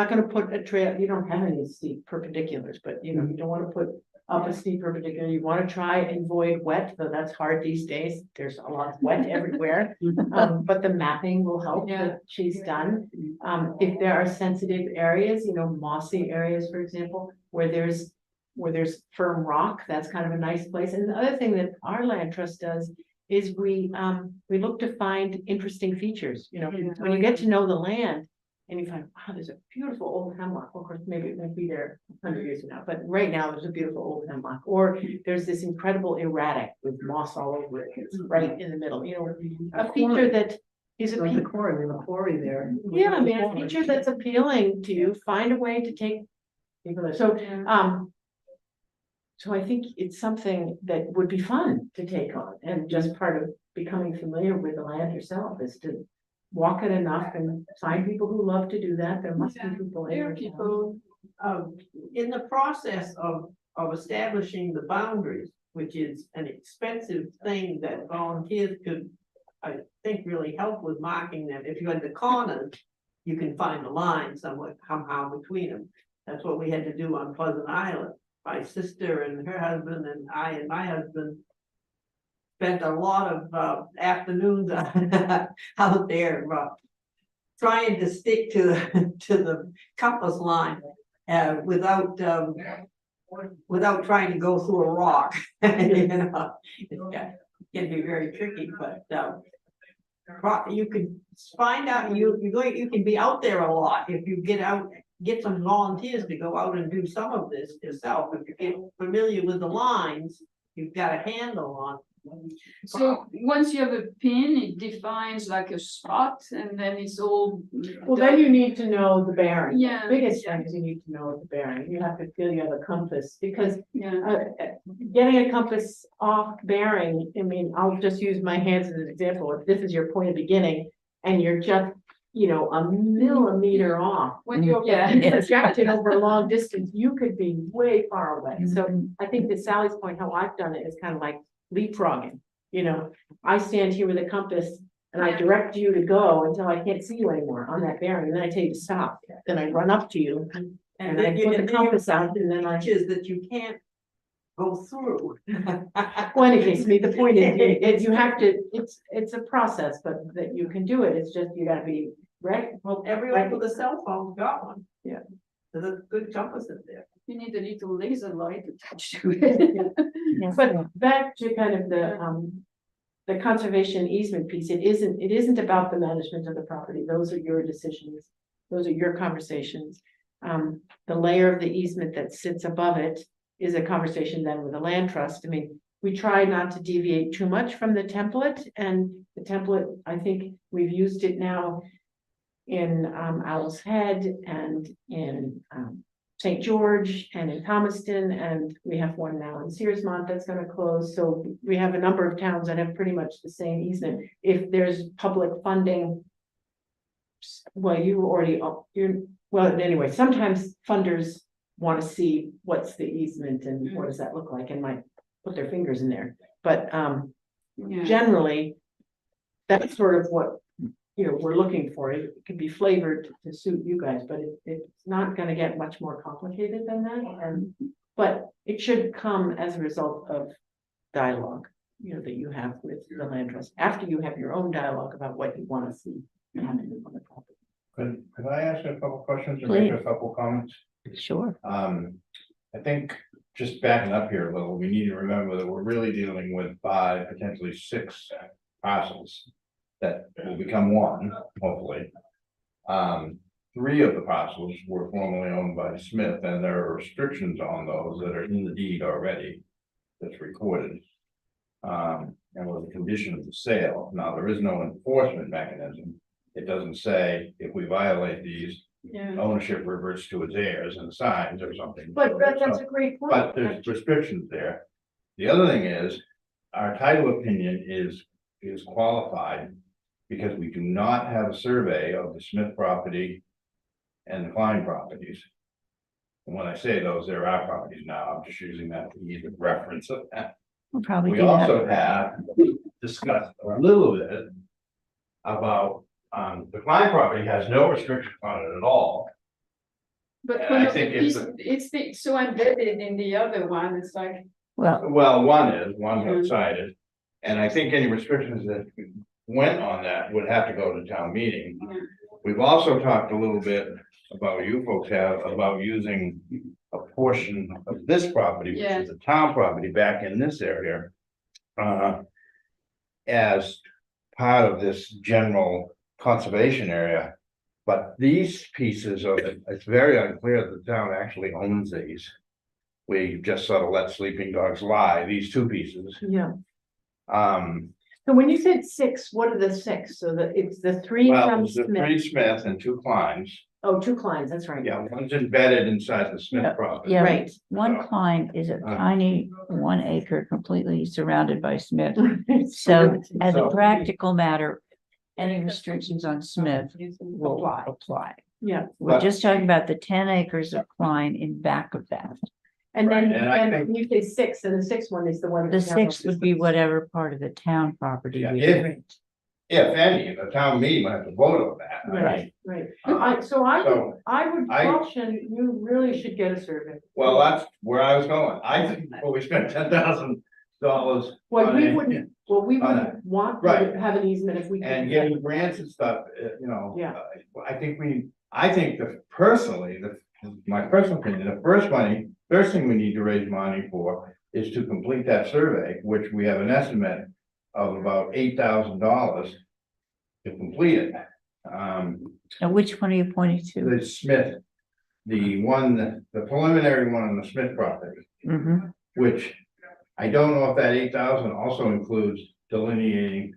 not gonna put a trail, you don't have any steep perpendiculars, but you don't wanna put up a steep perpendicular, you wanna try and avoid wet, though that's hard these days, there's a lot of wet everywhere. But the mapping will help Yeah. that she's done. If there are sensitive areas, mossy areas, for example, where there's firm rock, that's kind of a nice place. And the other thing that our land trust does is we look to find interesting features, when you get to know the land and you find, wow, there's a beautiful old hemlock. Of course, maybe it might be there 100 years from now, but right now there's a beautiful old hemlock. Or there's this incredible erratic with moss all over it. It's right in the middle, a feature that is Like the appealing. quarry there. Yeah, I mean, a feature that's appealing to you, find a way to take people there. So, so I think it's something that would be fun to take on, and just part of becoming familiar with the land yourself is to walk it enough and find people who love to do that. There must be Yeah, people in there are your town. people, In the process of establishing the boundaries, which is an expensive thing that volunteers could, I think, really help with marking them. If you had the corners, you can find the line somewhat somehow between them. That's what we had to do on Pleasant Island. My sister and her husband and I and my husband spent a lot of afternoons out there trying to stick to the compass line without trying to go through a rock. It can be very tricky, but you can find out, you can be out there a lot if you get some volunteers to go out and do some of this yourself. If you get familiar with the lines, you've got a handle on. so once you have a pin, it defines like a spot and then it's all. Well, then you need to know the bearing. Yeah. Biggest thing is you need to know the bearing. You have to feel you have a compass, because Yeah, getting a compass off bearing, I mean, I'll just use my hands as an example. If this is your point of beginning and you're just, a millimeter off. when you're, yeah. And projected over a long distance, you could be way far away. So I think that Sally's point, how I've done it is kind of like leapfrogging. I stand here with a compass and I direct you to go until I can't see you anymore on that bearing, and then I tell you to stop. Then I run up to you and I put the compass out, and then I. Is that you can't go through. Well, in any case, I mean, the point is, you have to, it's a process, but that you can do it. It's just, you gotta be ready. Well, everyone with a cell phone got one. Yeah. There's a good compass in there. You need a little laser light attached to it. But back to kind of the conservation easement piece, it isn't about the management of the property. Those are your decisions. Those are your conversations. The layer of the easement that sits above it is a conversation then with the land trust. I mean, we try not to deviate too much from the template, and the template, I think we've used it now in Owl's Head and in St. George and in Thomaston, and we have one now in Searsmont that's gonna close. So we have a number of towns that have pretty much the same easement. If there's public funding. Well, anyway, sometimes funders want to see what's the easement and what does that look like and might put their fingers in there. But Yeah. generally, that's sort of what, we're looking for. It can be flavored to suit you guys, but it's not gonna get much more complicated than that. But it should come as a result of dialogue, that you have with the land trust, after you have your own dialogue about what you wanna see happening on the property. Could I ask a couple questions or make a Please. couple comments? Sure. I think just backing up here a little, we need to remember that we're really dealing with 5, potentially 6 parcels. That will become one, hopefully. 3 of the parcels were formerly owned by Smith, and there are restrictions on those that are in the deed already. That's recorded. And was a condition of the sale. Now, there is no enforcement mechanism. It doesn't say if we violate these, Yeah. ownership reverts to its heirs and signs or something. But that's a great point. But there's restrictions there. The other thing is, our title opinion is qualified. Because we do not have a survey of the Smith property. And the Klein properties. And when I say those, they're our properties now, I'm just using that to use a reference of that. We'll probably We do that. also have discussed a little bit. About, the Klein property has no restrictions on it at all. But And one I of the think it's it's so embedded in the other one, it's like, Well, Well, one's outside. And I think any restrictions that went on that would have to go to town meeting. Yeah. We've also talked a little bit about, you folks have, about using a portion of this property, which Yeah. is the town property back in this area. As part of this general conservation area. But these pieces of it, it's very unclear that the town actually owns these. We just sort of let sleeping dogs lie, these 2 pieces. Yeah, Um, so when you said 6, what are the 6? So that it's the 3 well, from there's the 3 Smith. Smith and 2 Kleins. Oh, 2 Kleins, that's right. Yeah, one's embedded inside the Yeah, Smith property. yeah. Right. One So, Klein is a uh, tiny 1 acre completely surrounded by Smith. So as a So- practical matter, any restrictions on Smith will apply. Yeah, We're But- just talking about the 10 acres of Klein in back of that. and then, Right, and I then you say 6, and the 6th one is the one. The that we have 6th would be whatever part of the town property. Yeah, we if- rent. If any, the town meeting will have to vote on that. I mean, Right, right. Uh, So I so would I- caution, you really should get a survey. Well, that's where I was going. I think, well, we spent $10,000 Well, on we it. wouldn't, we on wouldn't want Right. to have an easement if we. And couldn't getting get- grants and stuff, Yeah. I think personally, my personal opinion, first thing we need to raise money for is to complete that survey, which we have an estimate of about $8,000 to complete it. Now, which one are you pointing to? The Smith, the preliminary one on the Smith property, Mhm. which I don't know if that 8,000 also includes delineating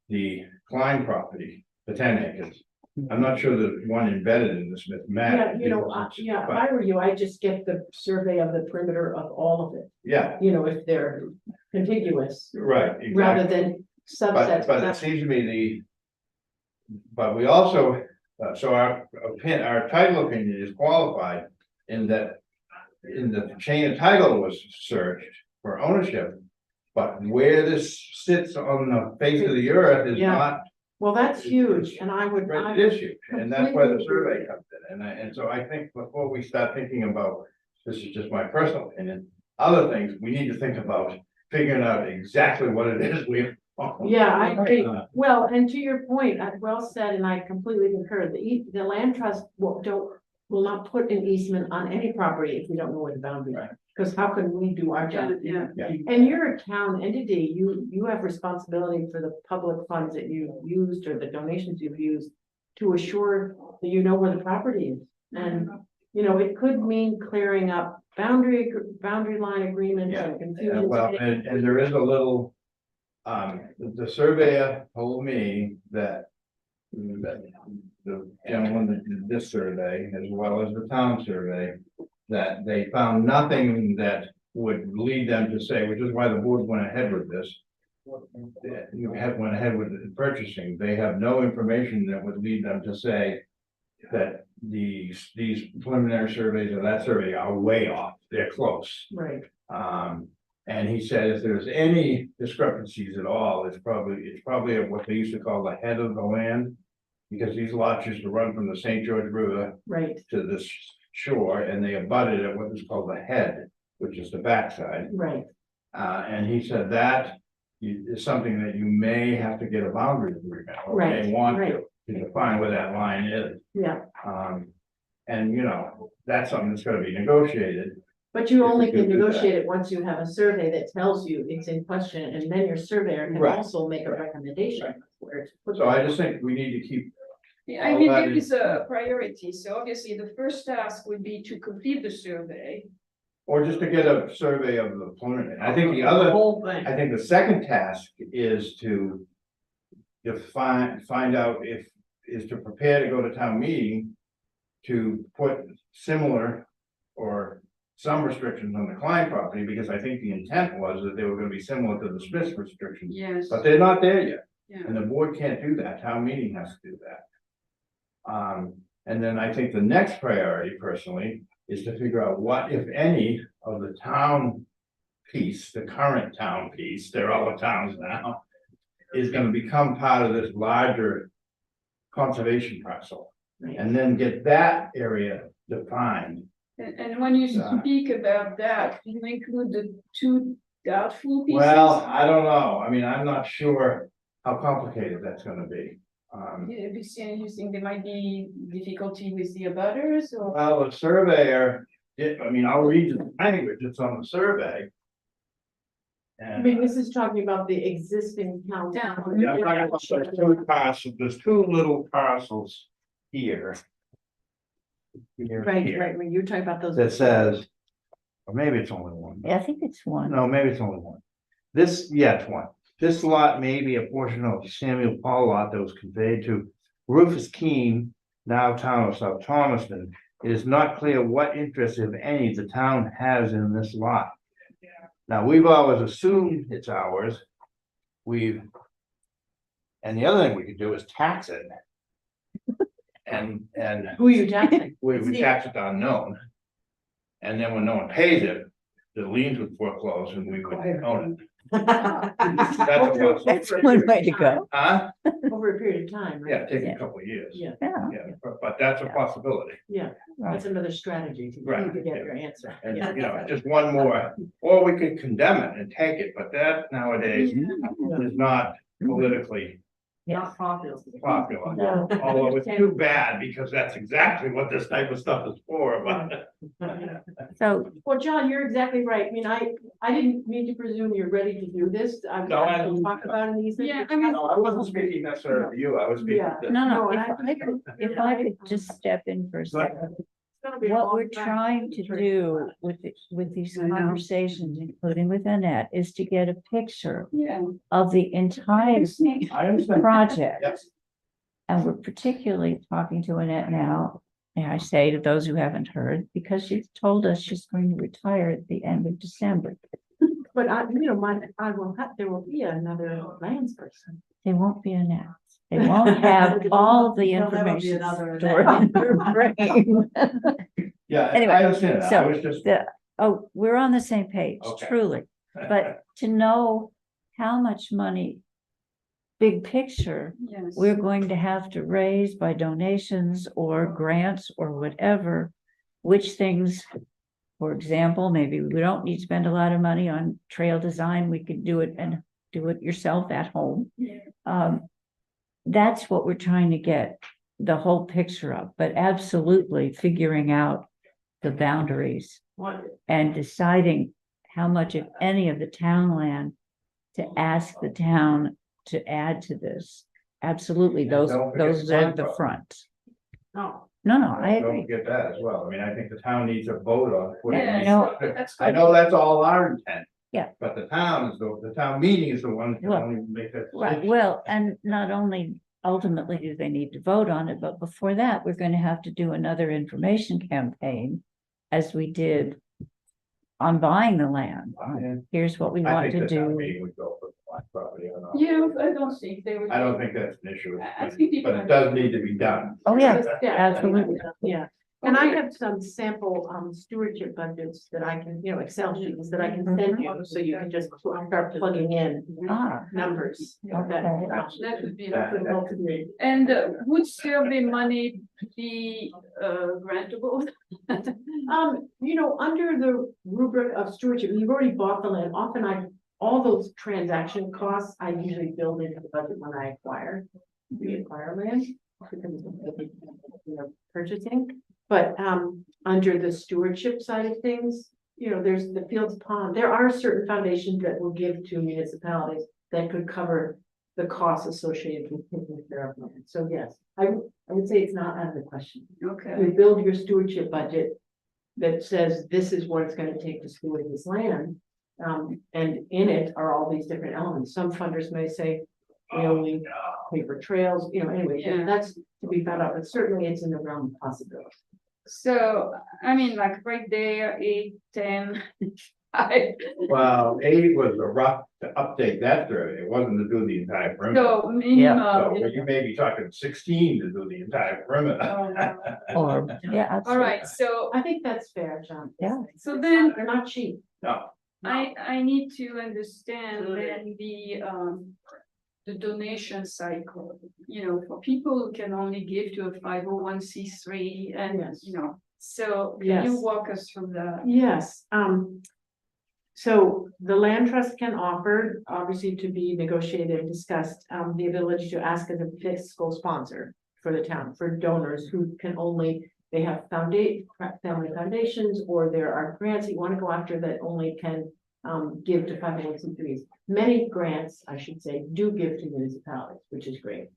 the Klein property, the 10 acres. I'm not sure the one embedded in the Smith map. Yeah, because it's- if but- I were you, I'd just get the survey of the perimeter of all of it, Yeah, if they're contiguous, right. rather exactly. than subsets. But it seems to me but we also, so our title opinion is qualified in that. In the chain of title was searched for ownership. But where this sits on the face of the earth is Yeah. not, Well, that's huge, and I would. right, it is huge, and that's where the survey comes in, and so I think before we start thinking about. This is just my personal opinion, other things, we need to think about figuring out exactly what it is we. Yeah, I agree. Uh, Well, and to your point, well said, and I completely concur, the land trust will not put an easement on any property if we don't know where the boundary Right. are. Because how can we do our job? Yeah. And you're a town entity, you have responsibility for the public funds that you've used or the donations you've used to assure that you know where the property is. And, it could mean clearing up boundary line agreements Yeah, and confusion. well, and there is a little. The surveyor told me that the gentleman that did this survey, as well as the town survey, that they found nothing that would lead them to say, which is why the board went ahead with this. You went ahead with the purchasing, they have no information that would lead them to say that these preliminary surveys or that survey are way off, they're close. Right. And he said if there's any discrepancies at all, it's probably at what they used to call the head of the land. Because these lots used to run from the St. George River Right, to this shore, and they abutted at what is called the head, which is the backside. right. And he said that is something that you may have to get a boundary agreement, or may Right, want right. to define where that line is. Yeah, And you know, that's something that's gonna be negotiated. but you If only we can can do that. negotiate it once you have a survey that tells you it's in question, and then your surveyor can Right. also make a recommendation where to put So I it. just think we need to keep, Yeah, I All mean, that there is- is a priority, so obviously the first task would be to complete the survey. or just to get a survey of the preliminary. I think the The other, whole thing. I think the second task is to find out is to prepare to go to town meeting to put similar or some restrictions on the Klein property, because I think the intent was that they were gonna be similar to the Smiths restrictions, Yes. but they're not there yet. Yeah. And the board can't do that, town meeting has to do that. And then I think the next priority personally is to figure out what, if any, of the town piece, the current town piece, they're all the towns now, is gonna become part of this larger conservation parcel, Right. and then get that area defined. And when you Yeah. speak about that, you include the two doubtful pieces? Well, I don't know, I mean, I'm not sure how complicated that's gonna be. Yeah, you think there might be difficulty with the abutters or? Well, the surveyor, I mean, I'll read the language, it's on the survey. I And. mean, this is talking about the existing town. Town. Yeah, I'm talking about there's two parcels, there's two little parcels here. Here, Right, here, right, when you're talking about those. that says, or maybe it's only one. I think it's one. No, maybe it's only one. This, yeah, it's one. This lot may be a portion of Samuel Paul lot that was conveyed to Rufus Keene, now town of South Thomaston. It is not clear what interest, if any, the town has in this lot. Now, we've always assumed it's ours. And the other thing we could do is tax it. And Who are you taxing? we tax it to unknown. And then when no one pays it, the liens would foreclose and we would own it. That's a possibility. That's one way to go. Huh? Over a period of time, right? Yeah, take Yeah. a couple of years. Yeah. Yeah, Yeah, but that's a possibility. Yeah, right. that's another strategy Right, to get yeah. your answer. And, Yeah. you know, just one more, or we could condemn it and take it, but that nowadays is not politically Yes. popular. popular. No. Although it's too bad, because that's exactly what this type of stuff is for, but. So, Well, John, you're exactly right. I mean, I didn't mean to presume you're ready to do this. I was No, I going to don't. talk about in these. things. Yeah, I mean, No, I wasn't speaking necessarily to you, I was speaking Yeah. to. no, No, no, and if I could just step in for a Go ahead. second. It's gonna be a What long we're time. trying to do with these conversations, including with Annette, is to get a picture yeah. of the entire I understand. project. Yes. And we're particularly talking to Annette now, and I say to those who haven't heard, because she's told us she's going to retire at the end of December. But there will be another lands person. They won't be announced. They won't have all the There'll never be information another stored in their brain. Yeah, Anyway, I understand that, I So, was just. we're on the same page, Okay. truly, but to know how much money, big picture, Yes. we're going to have to raise by donations or grants or whatever, which things, for example, maybe we don't need to spend a lot of money on trail design, we could do it and do it yourself at home. Yeah. That's what we're trying to get the whole picture of, but absolutely figuring out the boundaries What, and deciding how much, if any, of the town land to ask the town to add to this. Absolutely, And those don't forget are the the front. front. no, No, I Don't agree. forget that as well, I mean, I think the town needs a vote on putting. Yeah, these- No. that's I good. know that's all our intent. Yeah. But the town meeting is the one that can Well, only make that Right, decision. well, and not only ultimately do they need to vote on it, but before that, we're going to have to do another information campaign as we did on buying the land. Here's what we I want think to that town do. meeting would go for the black property, I don't know. Yeah, I don't think they would. I don't think that's an issue, I think people. but it does need to be done. Oh, yeah, Yeah, absolutely. Yeah, and I Okay. have some sample stewardship budgets that I can, Excel sheets that I can send you, so you can just start plugging in Ah, numbers. okay. That would be. That- And would survey money be grantable? Under the rubric of stewardship, you've already bought the land, often all those transaction costs, I usually build into the budget when I reacquire land. Because of purchasing, but under the stewardship side of things, there's the Fields Pond, there are certain foundations that will give to municipalities that could cover the costs associated with taking care of land. So yes, I would say it's not out of the question. Okay, You build your stewardship budget that says this is what it's gonna take to steward this land. And in it are all these different elements. Some funders may say, we only pay for trails, anyway, Yeah. that's to be found out, but certainly it's in the realm of possibility. so, I mean, like right there, 8, 10. Well, 8 was a rough to update that survey, it wasn't to do the entire perimeter. So So minimum. you may be talking 16 to do the entire perimeter. Or, yeah. All absolutely. right, so, I think that's fair, John. Yeah. so then They're not cheap. No, I need to understand then the donation cycle, for people who can only give to a 501c3 and, Yes. so can you Yes. walk us through that? Yes, so the land trust can offer, obviously to be negotiated and discussed, the ability to ask as a fiscal sponsor for the town, for donors who can only, they have family foundations, or there are grants that you want to go after that only can give to 501c3s. Many grants, I should say, do give to municipalities, which is great.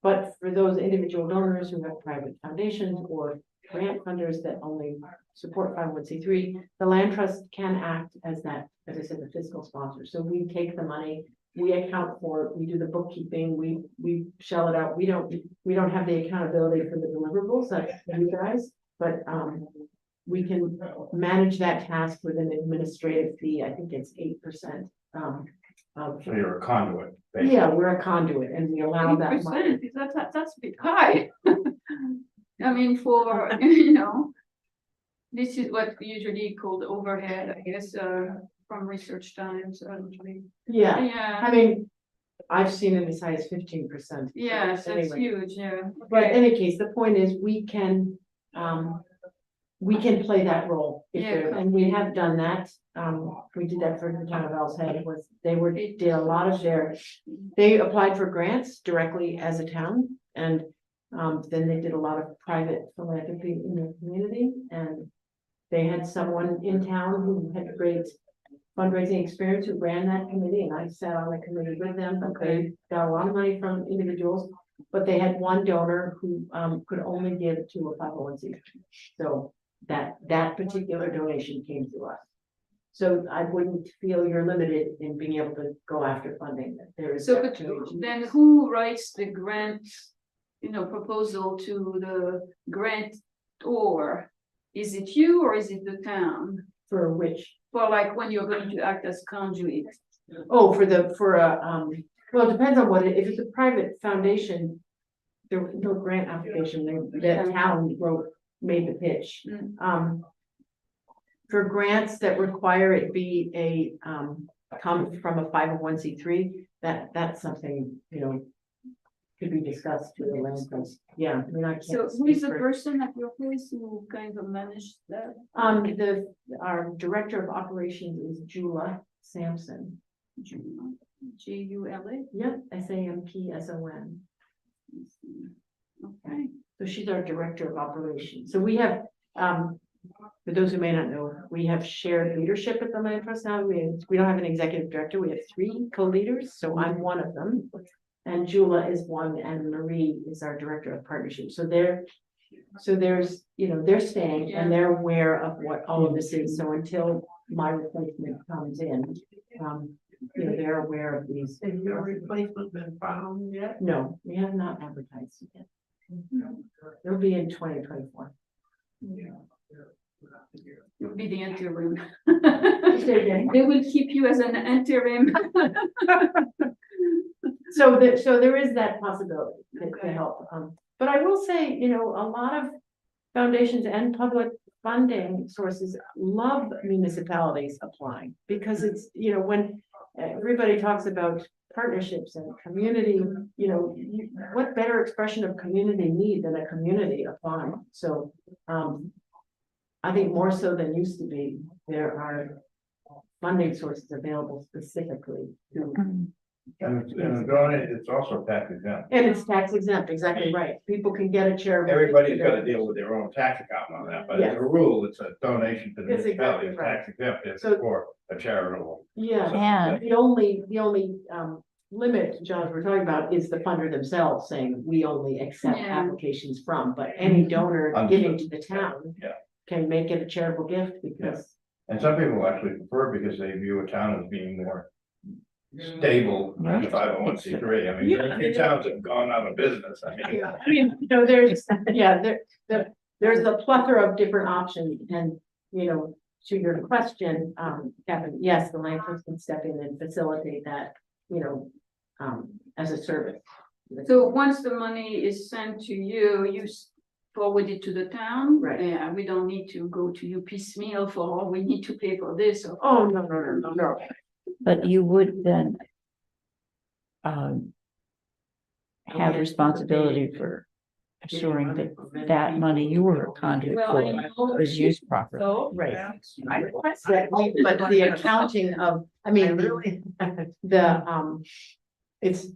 But for those individual donors who have private foundations or grant funders that only support 501c3, the land trust can act as that, as I said, the fiscal sponsor. So we take the money, we account for it, we do the bookkeeping, we shell it out. We don't have the accountability for the deliverables, that's you guys, but we can manage that task with an administrative fee. I think it's 8%. so you're a conduit. basically. Yeah, we're a conduit and we allow that money. 8%, that's a bit high. I mean, for, this is what we usually called overhead, I guess, from research times, usually. Yeah, Yeah, I mean, I've seen it as high as 15%. yes, that's Anyway. huge, yeah. But in Okay. any case, the point is, we can play that role. If Yeah, there- and we have done that. We did that for the town of Owl's Head, did a lot of they applied for grants directly as a town. And then they did a lot of private philanthropy in the community, and they had someone in town who had great fundraising experience who ran that committee, and I sat on the committee with them, but they got a lot of money from individuals. But they had one donor who could only give to a 501c3. So that particular donation came to us. So I wouldn't feel you're limited in being able to go after funding. There is. So, but then who writes the grant, proposal to the grantor? Is it you or is it the town? For which, For like when you're going to act as conduit? well, it depends on if it's a private foundation, there was no grant application, the town made the pitch. Mm. For grants that require it be come from a 501c3, that's something, could be discussed to the land trust. Yeah, I mean, I can't. So who speak is the for- person at your place who kind of managed that? Our director of operations is Jula Sampson. Jula? Yep, SAMPSON. Okay, So she's our director of operations. So we have, for those who may not know, we have shared leadership at the land trust now. We don't have an executive director. We have 3 co-leaders. So I'm one of them. And Jula is one, and Marie is our director of partnerships. So there's, they're staying and they're aware of what all of this is. So until my replacement comes in, you know, they're aware of these. Has your replacement been found yet? No, we have not advertised yet. It'll be in 2024. You'll be the interim. Say again? They will keep you as an interim. So there is that possibility to help. But I will say, you know, a lot of foundations and public funding sources love municipalities applying. Because it's, you know, when everybody talks about partnerships and community, you know, what better expression of community need than a community applying? So, I think more so than used to be, there are funding sources available specifically to. And it's also tax exempt. And it's tax exempt, exactly right. People can get a charitable. Everybody's gotta deal with their own tax account on that, but as Yes. a rule, it's a donation to the That's exactly municipality, it's right. tax exempt, it's So- for a charitable. Yeah, And the only limit, John, we're talking about is the funder themselves saying, we only accept Yeah. applications from, but any donor giving to the town. Yeah. Can make it a charitable gift because. And some people actually prefer because they view a town as being more stable than Right. 501c3. I mean, Yeah. very few towns have gone out of business, I mean. I mean, you know, there's, yeah, there's a plethora of different options and, you know, to your question, Kevin, yes, the land trust can step in and facilitate that, you know, as a service. So once the money is sent to you, you forward it to the town. Right. Yeah, we don't need to go to you piecemeal for, we need to pay for this. Or Oh, no. but you would then have responsibility for assuring that that money you were a conduit Well, I for know. was used properly. So, Right. But the accounting of, I mean, it's.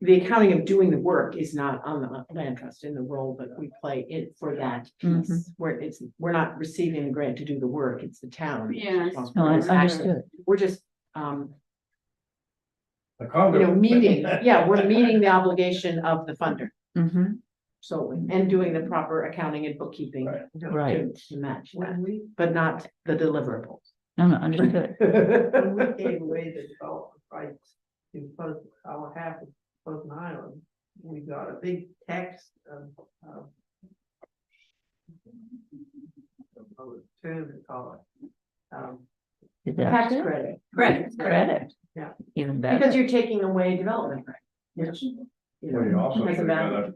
The accounting of doing the work is not on the land trust in the role that we play it for that piece. Where we're not receiving the grant to do the work, it's the town. that's Yes. responsible. No, I It's actually- understood. We're just, The you conduit. know, we're meeting the obligation of the funder. Mhm, solely, and doing the proper accounting and bookkeeping. right. To match that, When we, but not the deliverables. No, no, understood. when we gave away the development rights to our half of Pleasant Island, we got a big tax, term to call it. Tax Deduction, credit, credit. Yeah. Even better. because you're taking away development, right? Which, you Well, you know, also has a should have value. got a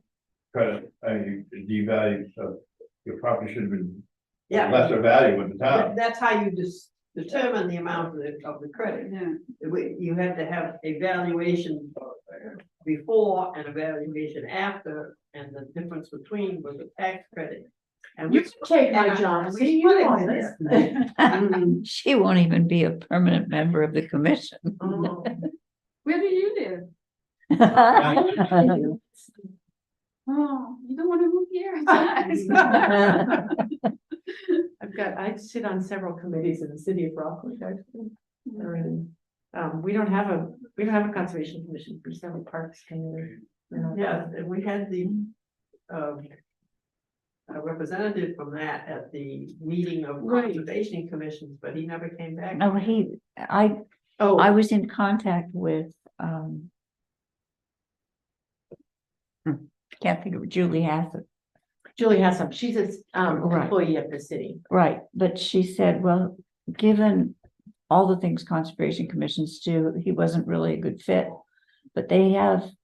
credit, you devalue, so your property should have been Yeah, lesser value with the town. that's how you determine the amount of the credit. yeah. You had to have a valuation before and a valuation after, and the difference between was a tax credit. And You we can take my and job, we see, put you it want in this. She won't even be a permanent member of the commission. Oh, Where do you live? Oh, you don't want to move here? I sit on several committees in the city of Rockland, actually. We don't have a conservation commission, we just have a parks committee. yeah, and we had the, a representative from that at the meeting of Right. conservation commissions, but he never came back. No, I Oh, was in contact with, can't think of Julie Hassett. Julie has some, she's a Right. employee of the city. Right, but she said, well, given all the things conservation commissions do, he wasn't really a good fit. But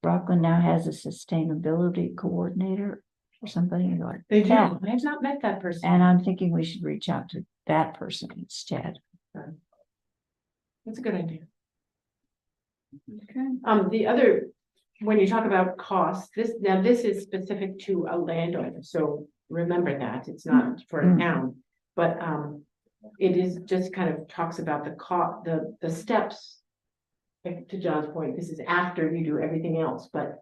Rockland now has a sustainability coordinator or something like They do, that. I have not met that person. And I'm thinking we should reach out to that person instead. That's a good idea. Okay. The other, when you talk about costs, this is specific to a landowner, so remember that, it's not for a Mm. town. But, it is just kind of talks about the steps. Like, to John's point, this is after you do everything else, but,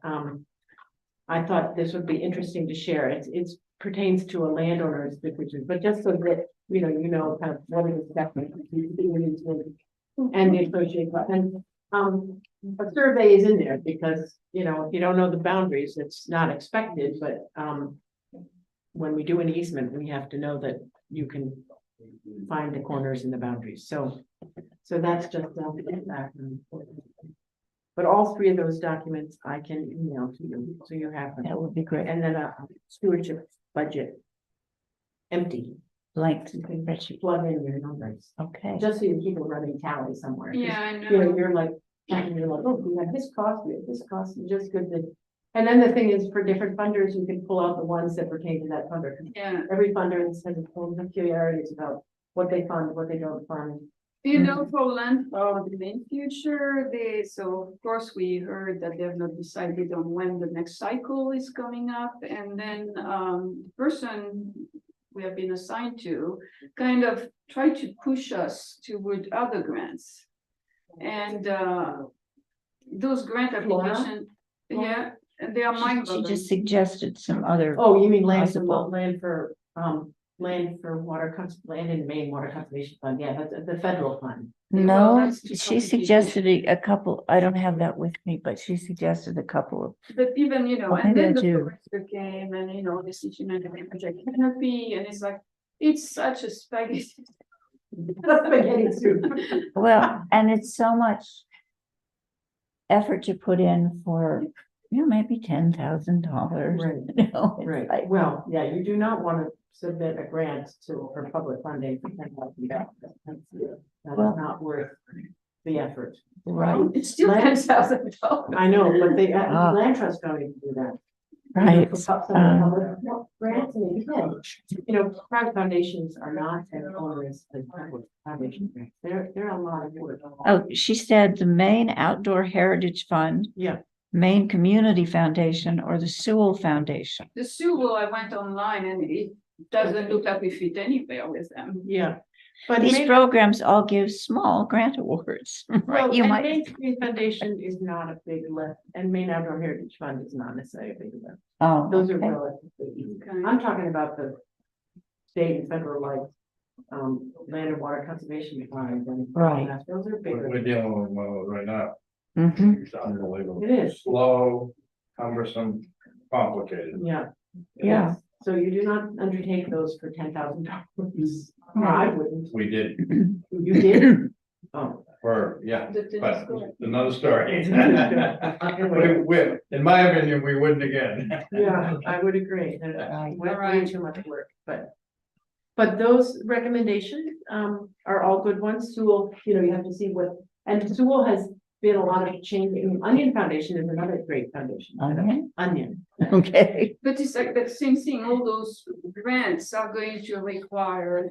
I thought this would be interesting to share, it pertains to a landowner's decision, but just so that, you know, kind of what is expected. And the associated, and, a survey is in there because, you know, if you don't know the boundaries, it's not expected, but, when we do an easement, we have to know that you can find the corners and the boundaries, so So that's just, back. But all three of those documents I can email to you, so you have them. That would be great. And then a stewardship budget. Empty, Blank you can spreadsheet. plug in your numbers, Okay. just so you keep a running tally somewhere. 'Cause, Yeah, I You know, know. you're like, oh, we have this cost, we have this cost, it's just good to. And then the thing is, for different funders, you can pull out the ones that pertain to that funder. 'Cause Yeah, every funder has its own peculiarities about what they fund, what they don't fund. you know, for landfall in future, so of course we heard that they've not decided on when the next cycle is coming up, and then, the person we have been assigned to kind of try to push us toward other grants. And, those grant Flora? application, yeah, and they are She mind-boggling. just suggested some other, Oh, you mean Possible. land for land in Maine Water Conservation Fund, yeah, that's the federal fund. Well, no, that's too she complicated. suggested a couple, I don't have that with me, but she suggested a couple of, But even, you know, Well, and maybe then I the do. forester came and, you know, this issue and the project canopy, and it's like, it's such a spaghetti. Spaghetti soup. well, and it's so much effort to put in for, maybe $10,000. Right. You know, it's Right, like, well, yeah, you do not want to submit a grant for public funding for $10,000. That Well- is not worth the effort. right, It's still $10,000. I know, but the Ah. land trust don't even do that. right. For some of the public grants, and again, private foundations are not as onerous as public foundation grants. They're a lot of work. Oh, she said the Maine Outdoor Heritage Fund, Yeah, Maine Community Foundation, or the Sewell Foundation. The Sewell, I went online and it doesn't look like we fit anywhere with them. yeah. But These Maine- programs all give small grant awards, right? Well, You and might, Maine Community Foundation is not a big lift, and Maine Outdoor Heritage Fund is not necessarily a big lift. oh, Those are okay. relatively easy. Okay. I'm talking about the state and federal like, land and water conservation funds and. Right. Those are We're bigger. dealing with one of those right now. Mhm. It's unbelievable. It is. Slow, cumbersome, complicated. Yeah. Yeah. Yes. So you do not undertake those for $10,000. I wouldn't. We did You did? Oh. yeah, The tennis but court. another story. Anyway, In my opinion, we wouldn't again. yeah, I would agree. That Right. way Alright. too much work, but those recommendations, are all good ones. Sewell, you have to see and Sewell has been a lot of change. Onion Foundation is another great foundation. Onion? Onion. Okay, But it's like that same thing, all those grants are going to require.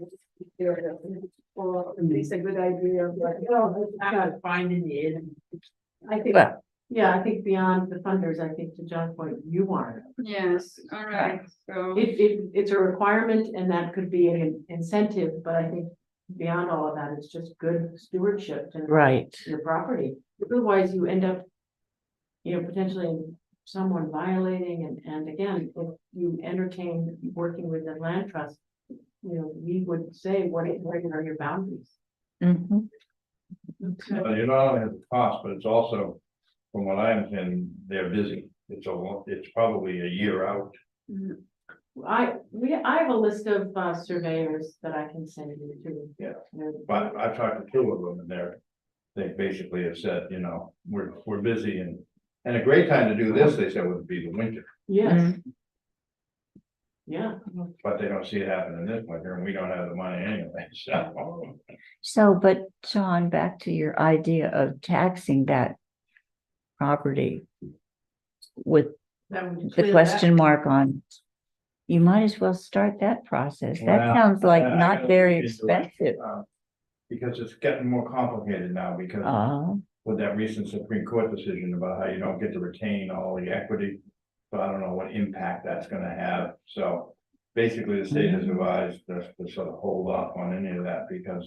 Or it's a good idea, but. Well, I gotta find in the end. I think, well, yeah, I think beyond the funders, I think to John's point, you want it. Yes, all right, so. It's a requirement and that could be an incentive, but I think beyond all of that, it's just good stewardship to right, your property. Otherwise, you end up, potentially someone violating and again, if you entertain working with the land trust, we would say, what are your boundaries? mhm, But you not only have the cost, but it's also, from what I understand, they're busy. It's probably a year out. I have a list of surveyors that I can send you to. Yeah. But I've talked to two of them and they basically have said, we're busy and a great time to do this, they said, would be the winter. Yes. mhm. Yeah, But they don't see it happening this winter and we don't have the money anyway, so. So, but John, back to your idea of taxing that property with that would the clear that. question mark on. You might as well start that process. That Well, sounds like I not gotta very look into it, expensive. Because it's getting more complicated now because with that recent Supreme Court decision about how you don't get to retain all the equity. So I don't know what impact that's gonna have. So basically the state has advised us to sort of hold off on any of that because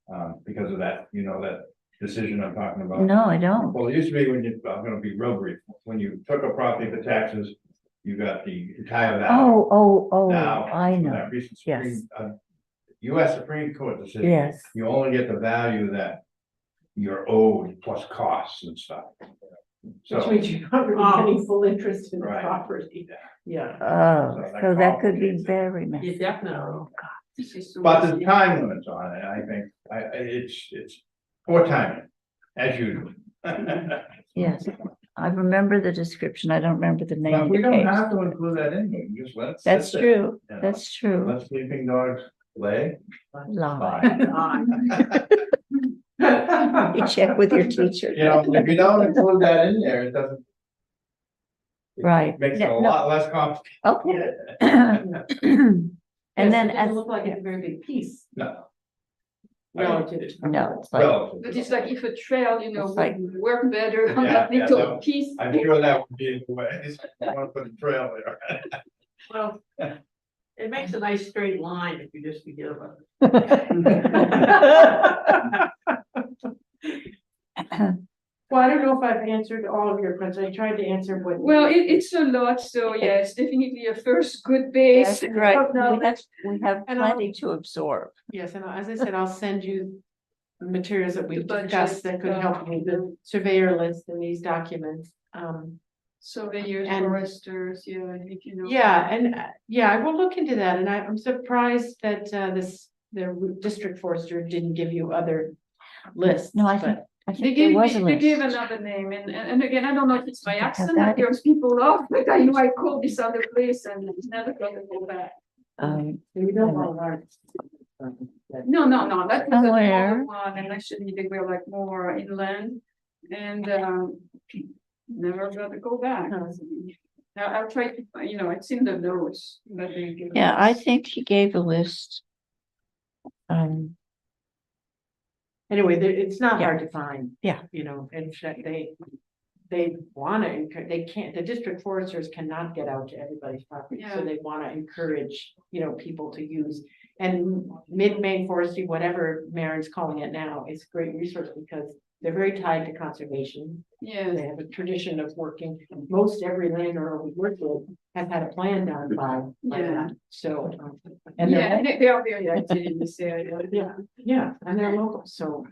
of that, that decision I'm talking about. No, I don't. Well, it used to be I'm gonna be real brief, when you took a property for taxes, you got the entire value. Oh, Now, I from know. that recent Yes. US Supreme Court decision. Yes, You only get the value that you're owed plus costs and stuff. Which So, means you're not really getting full interest in the Right. property. Yeah, oh, So that so that could be complicates it. very messy. definitely. Oh, God. But there's time limits on it, I think, it's poor timing, as usual. Yes, I remember the description. I don't remember the name But of we the don't case. have to include that in, we just let it sit That's there, true. you know. That's true. Let sleeping dogs lay. Lie. Fine. You check with your teacher. You know, if you don't include that in there, it doesn't. it Right. Makes it Yeah, a no. lot less complicated. Okay. And then Yes, it as, doesn't look like it's a very big piece No. relative to. no, it's like, Relative. But it's like if a trail, It's like- would work better on Yeah, that yeah, little no, piece. I'm sure that would be the way, I want to put a trail there. Well, it makes a nice straight line if you just forget about Well, I don't know if I've answered all of your questions. I tried to answer what. Well, it's a lot, so yeah, it's definitely a first good base. that's right. Oh, no, We have and I'll- plenty to absorb. Yes, and as I said, I'll send you the materials that The we've budget discussed that could help stuff. me, the surveyor list and these documents. Surveyors, And- foresters, yeah, if you know. Yeah, and yeah, I will look into that, and I'm surprised that the district forester didn't give you other lists. No, I but- think, I They think there gave was me, a they gave list. another name, and again, I don't know if it's my I have accent that. that turns people off, but I know I called this other place and it's never gonna go back. You don't want to. No, that was Somewhere. another one, and actually they were like more inland, and never got to go back. I'll try to, it's in the notes, but they give Yeah, I us. think he gave a list. Anyway, it's not Yeah. hard to find. Yeah. You know, in fact, they wanna they can't, the district foresters cannot get out to everybody's property, so Yeah. they wanna encourage, people to use. And mid-Maine forestry, whatever Marin's calling it now, is a great resource because they're very tied to conservation. Yeah, They have a tradition of working, most every landowner we work with has had a plan done by Yeah. that, so. And they're yeah, they are very active in this area. yeah, and they're local, so.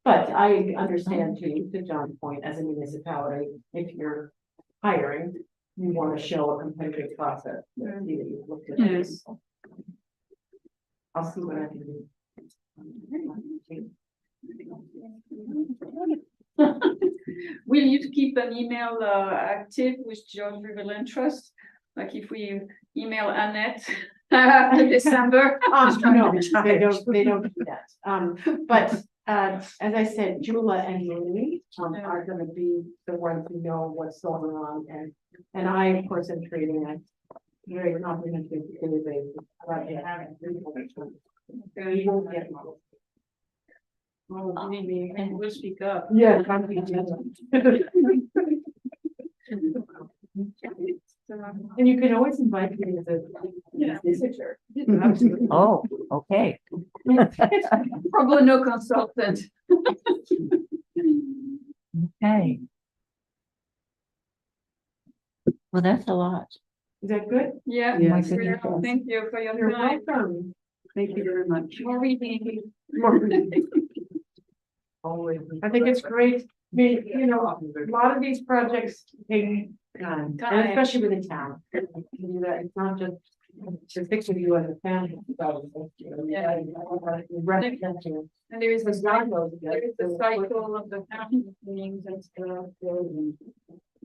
But I understand to John's point, as a municipality, if you're hiring, you want to show a competitive process. See that you've looked at it. Yes. I'll see what I can do. Will you keep an email active with George Riverland Trust? Like if we email Annette after December? No, they don't do that. But as I said, Jula and Lily are gonna be the ones who know what's going on, and I, of course, am creating a very comprehensive database. But you haven't. Okay. You won't get one. Oh, believe me, and we'll speak up. Yeah. And you can always invite me as a visitor. Absolutely. Oh, okay. Pro bono consultant. Okay. Well, that's a lot. Is that good? Yeah, Oh my yes, goodness. thank you for your You're time. welcome. Thank you very much. More reading. Always. I think it's great. I mean, a lot of these projects take time, and especially within town. You know, it's not just to fix with you as a family. Yeah. Representing. And there is the cycle, there is the cycle of the county meetings and stuff.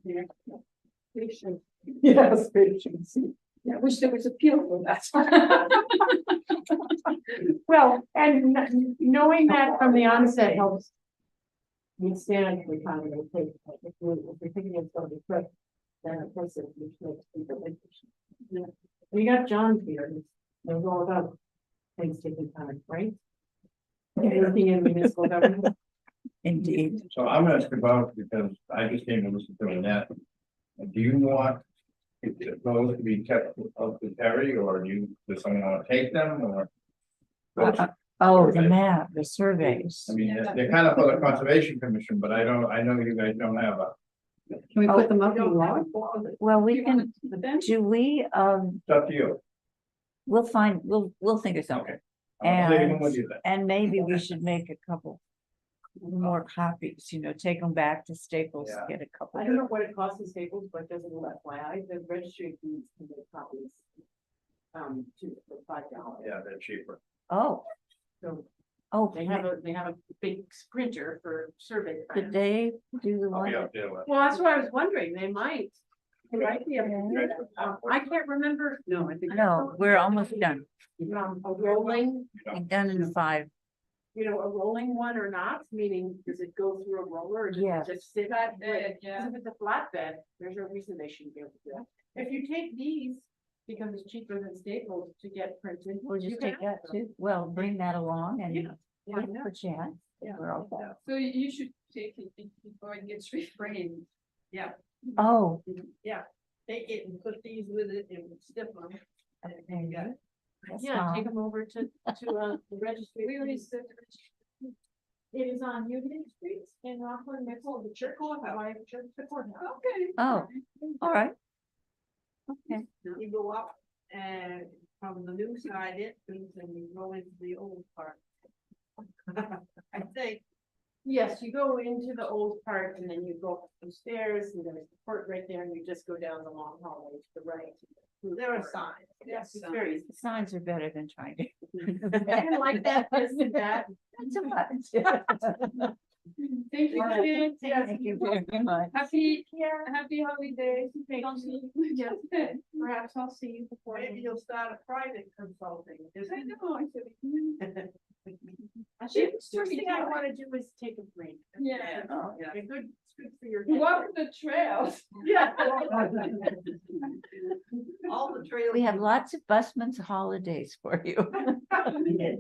Yeah. Patient. Yes, patience. I wish there was a pill for that. Well, and knowing that from the onset helps. Withstand the kind of take, if we're thinking it's gonna be quick, then of course it makes people interested. Yeah. We got John here, who's knows all about things taking time, right? Anything in municipal government. Indeed. So I'm gonna skip out because I just came to listen to that. Do you want those to be kept up to Terry, or does someone want to take them, or? Oh, the map, the surveys. I mean, they're kind of for the Conservation Commission, but I know you guys don't have a, Can we put them up in law? Well, we You can, want to- then? do we, it's up to you. we'll think of something. Okay. I'll take them with you then. And maybe we should make a couple more copies, take them back to Staples, Yeah. get a couple. I don't know what it costs in Staples, but it doesn't FYI, the registry fees can make copies. for $5. Yeah, they're cheaper. Oh, So oh, they have a big printer for survey. could they do the I'll one? be up there with. Well, that's what I was wondering, they might. They might be able to do it. I can't remember. No, I think. No, we're almost done. A rolling, We're done in 5. a rolling one or not, meaning does it go through a roller or does Yes. it just sit at bed? Yeah. If it's a flatbed, there's no reason they shouldn't be able to do that. If you take these, because it's cheaper than Staples to get printed. We'll you just can take that ask them. too. Well, bring that along and Yeah. Why put not? put your hand. Yeah. We're all set. So you should take it before it gets reframed. Yeah, Oh, take it and put these with it and stiff them. okay. Yeah. That's Yeah, fine. take them over to the registry. We already said. It is on Union Street in Rockland, Nickel, the church, church, the courthouse. Okay. Oh. All right. Okay. You go up and from the new side entrance and you go into the old part. I think, Yes, you go into the old part and then you go up the stairs and there's the court right there and you just go down the long hallway to the right. there are signs. Yes, it's very easy. The signs are better than trying to. I like that, this and that. Not so much. Thank you. Alright. Kate. Yes. Thank you very much. Happy holidays. Thank Don't you. see- Yes. Yes. Perhaps I'll see you before. Maybe you'll start a private consulting. I know, I said. First thing I wanna do is take a break. Yeah. Oh, Yeah. It's good, it's good for your. Walk the trails. Yeah. All the trails. We have lots of busman's holidays for you. What year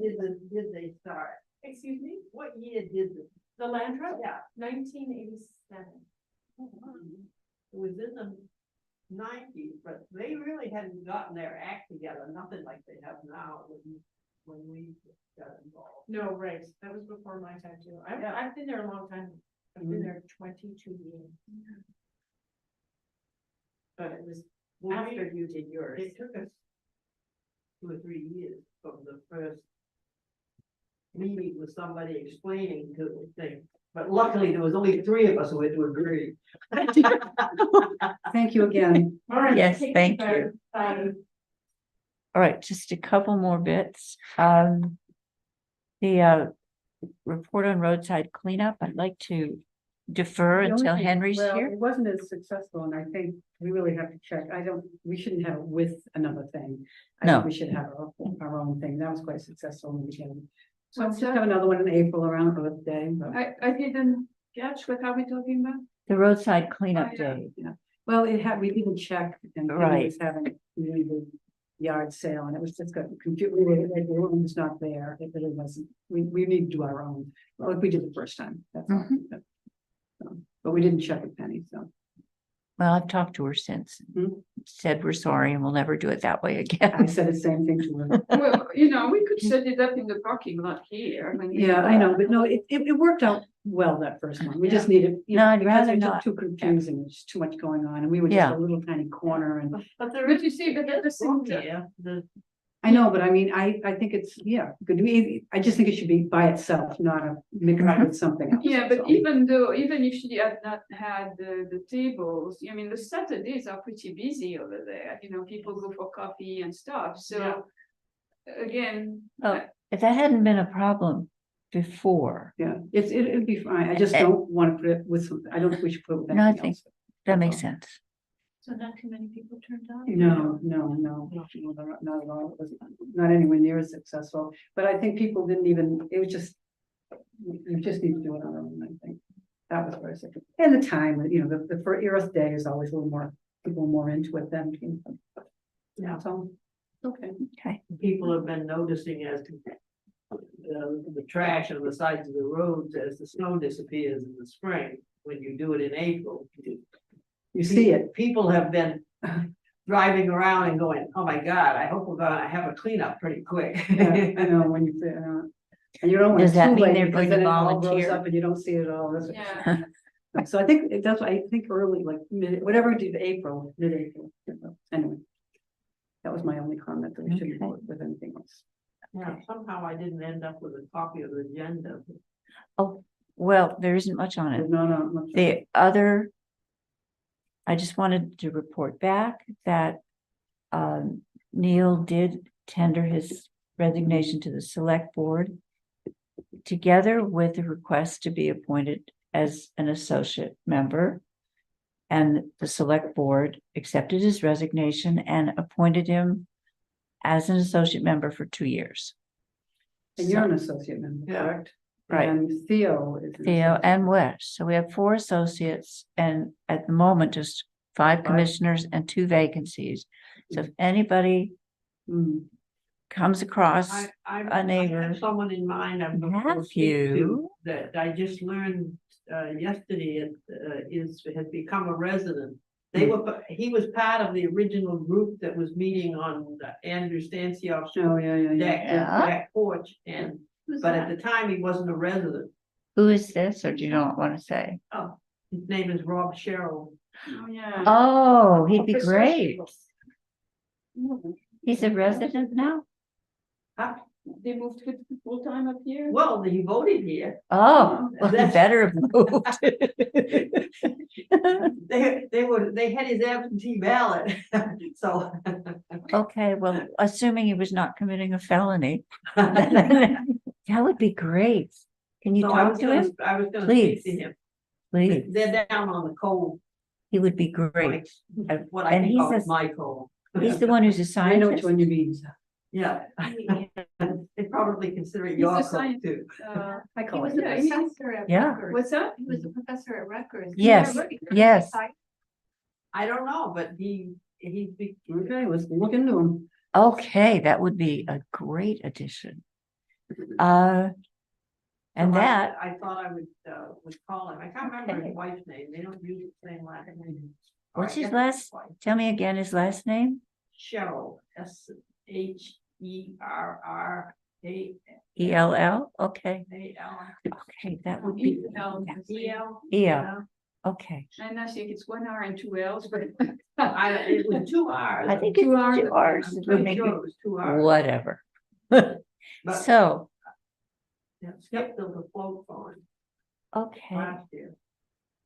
did they start? Excuse me, What year did the land trust? Yeah. 1987. it was in the nineties, but they really hadn't gotten their act together, nothing like they have now when we got involved. No, right, that was before my time too. Yeah. I've been there a long time. I've been there 22 years. But it was Well, after you did yours. It took us 2 or 3 years from the first meeting with somebody explaining to the thing. But luckily, there was only 3 of us who had to agree. Thank you again. All right. Yes, take thank care. you. Bye. All right, just a couple more bits. The report on roadside cleanup, I'd like to defer The only until thing- Henry's well, here. It wasn't as successful, and I think we really have to check. We shouldn't have it with another thing. I No. think we should have our own thing. That was quite successful in the beginning. So What's we'll that? have another one in April around Earth Day. but- I didn't catch, what are we talking about? The roadside cleanup Oh, yeah. day. Well, we didn't check and we Right. was having the yard sale and it was just got computer, the room was not there. It really wasn't. We need to do our own, like we did the first time. That's all. But we didn't check with Penny, so. Well, I've talked to her since, Hmm. said we're sorry and we'll never do it that way I again. said the same thing to her. Well, we could set it up in the parking lot here. Yeah, I know, but no, it worked out well, that first one. We just needed. No, I'd because rather it was not. Too confusing, there's too much going on and we were just Yeah. a little tiny corner and But there But you see, but at the same is, time, yeah, I know, but I mean, I think it's, yeah, good. I just think it should be by itself, not a mix with something else. yeah, that's but all. even if she had not had the tables, the Saturdays are pretty busy over there, people go for coffee and stuff, so. Again. Oh, if that hadn't been a problem before, Yeah, it'd be fine. I just don't want to put it with something. I don't think we should put it with No, I anything think else. that makes sense. So not too many people turned out? No, not at all. It was not anywhere near as successful, but I think people didn't even, it was just. You just need to do it on our own, I think. That was very simple. And the time, the for Earth Day is always a little more, people are more into it than. Yeah, so, okay. Okay, people have been noticing as the trash on the sides of the roads as the snow disappears in the spring. When you do it in April, You see it. people have been driving around and going, oh my God, I hope we're gonna have a cleanup pretty quick. Yeah, I know, when you say, and you don't. want Does it that too mean late they're because going to then it all grows volunteer? up and you don't see it at all. That's what- Yeah. So I think that's why I think early, like whatever we did April, mid-April, anyway. That was my only comment, that we shouldn't Okay. work with anything else. Yeah, somehow I didn't end up with a copy of the agenda. oh, well, there isn't much on it. No. The other, I just wanted to report back that Neil did tender his resignation to the select board, together with a request to be appointed as an associate member. And the select board accepted his resignation and appointed him as an associate member for 2 years. And you're an associate member, Yeah. correct? Right. And Theo is. an Theo associate. and Wes. So we have 4 associates and at the moment, just 5 commissioners and 2 vacancies. So if anybody Hmm. comes across, I a neighbor. have someone in mind I'm going to Have speak to you? that I just learned yesterday has become a resident. They were, he was part of the original group that was meeting on Andrew Stansioff's Oh, yeah. back porch, and, but at the time, he wasn't a resident. who is this, or do you not want to say? Oh, his name is Rob Sherrill. Oh, yeah. Oh, he'd be Professor great. Sherrill. He's a resident now? Huh? They moved to full time up here? Well, he voted here. Oh, well, he That's- better have moved. They had his absentee ballot, so. Okay, well, assuming he was not committing a felony, that would be great. Can you So talk to him? I was gonna Please. speak to him. Please, They're down on the cold, he would be great. like, what I And think he's of a- my cold. He's the one who's a I know which scientist. one you mean. Yeah. They probably consider it He's your a cold scientist. too. I He call was it. a Yeah, he- professor at Yeah. Rutgers. What's that? He was a professor at Rutgers. Yes, Yeah, right. yes. I don't know, but he's Okay, let's look into him. Okay, that would be a great addition. And so that, I thought I would call him. I can't remember Okay. his wife's name. They don't use the same last name. What's Or I his guess last- it's wife. tell me again his last name? Cheryl, SHERRA. ELL? Okay, A-L. okay, that would be. E-L. Yeah, okay. And I think it's 1 hour and 2 L's, but. It was 2 hours. I think it's 2 hours. 2 hours. I'm We're pretty making- sure it was 2 hours. Whatever. But So, yeah, Skip built a float for him okay, last year.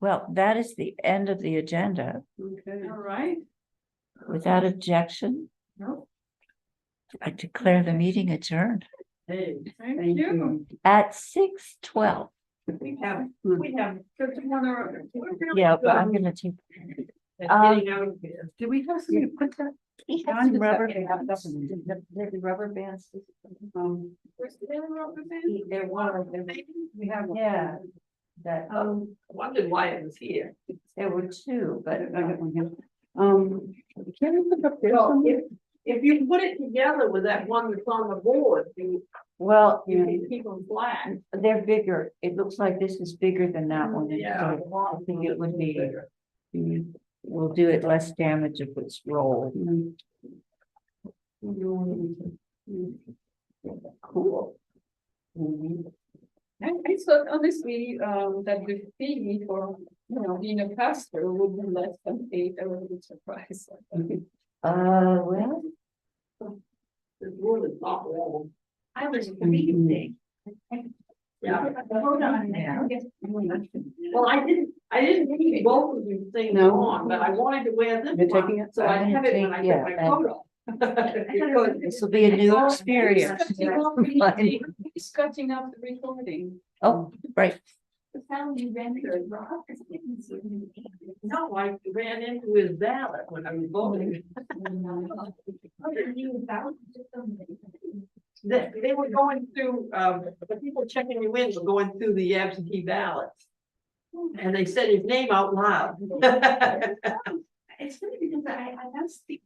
well, that is the end of the agenda. Okay. All right. Without objection, No, I declare the meeting adjourned hey, Thank Thank you. you. at 6:12. we have, So tomorrow. Yeah, but I'm gonna take. getting out of here. Do we have somebody to put that? He John had some did rubber that, yeah, bands. definitely. The rubber bands. Where's the other rubber band? There were, We have. one. yeah, that, I wondered why it was here. there were 2, but I got one here. Can we put up there? So if you put it together with that one that's on the board, well, you can keep them flat. they're bigger. It looks like this is bigger than that one. and Yeah. so I think it would be, we'll do it less damage if it's rolled. Cool. And I thought honestly, that the fee for, being a pastor would be less than 8. I was a bit surprised. Well, This wood is not warm. I was reading. Yeah. Hold on now. Well, I didn't need both of these things No. on, but I wanted to wear this You're one, taking it? so I have it when I Yeah, put my and- coat on. Because this will be a new experience. He's cutting off the recording. Oh, right. The sound you ran into rock. No, I ran into his ballot when I was voting. They were going through, the people checking you in were going through the absentee ballots. And they said his name out loud. It's funny because I asked the.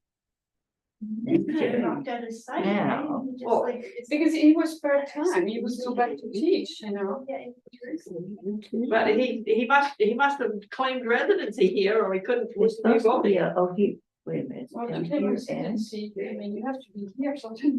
Okay. Dropped out of sight. Now. and he just Oh, like, it's- Because he was part-time, he was go back to teach, Yeah, interesting. But he must have claimed residency here, or he couldn't. It's supposed to be a, oh, he, wait a minute. Well, down to claim here, and- residency, I mean, you have to be here something.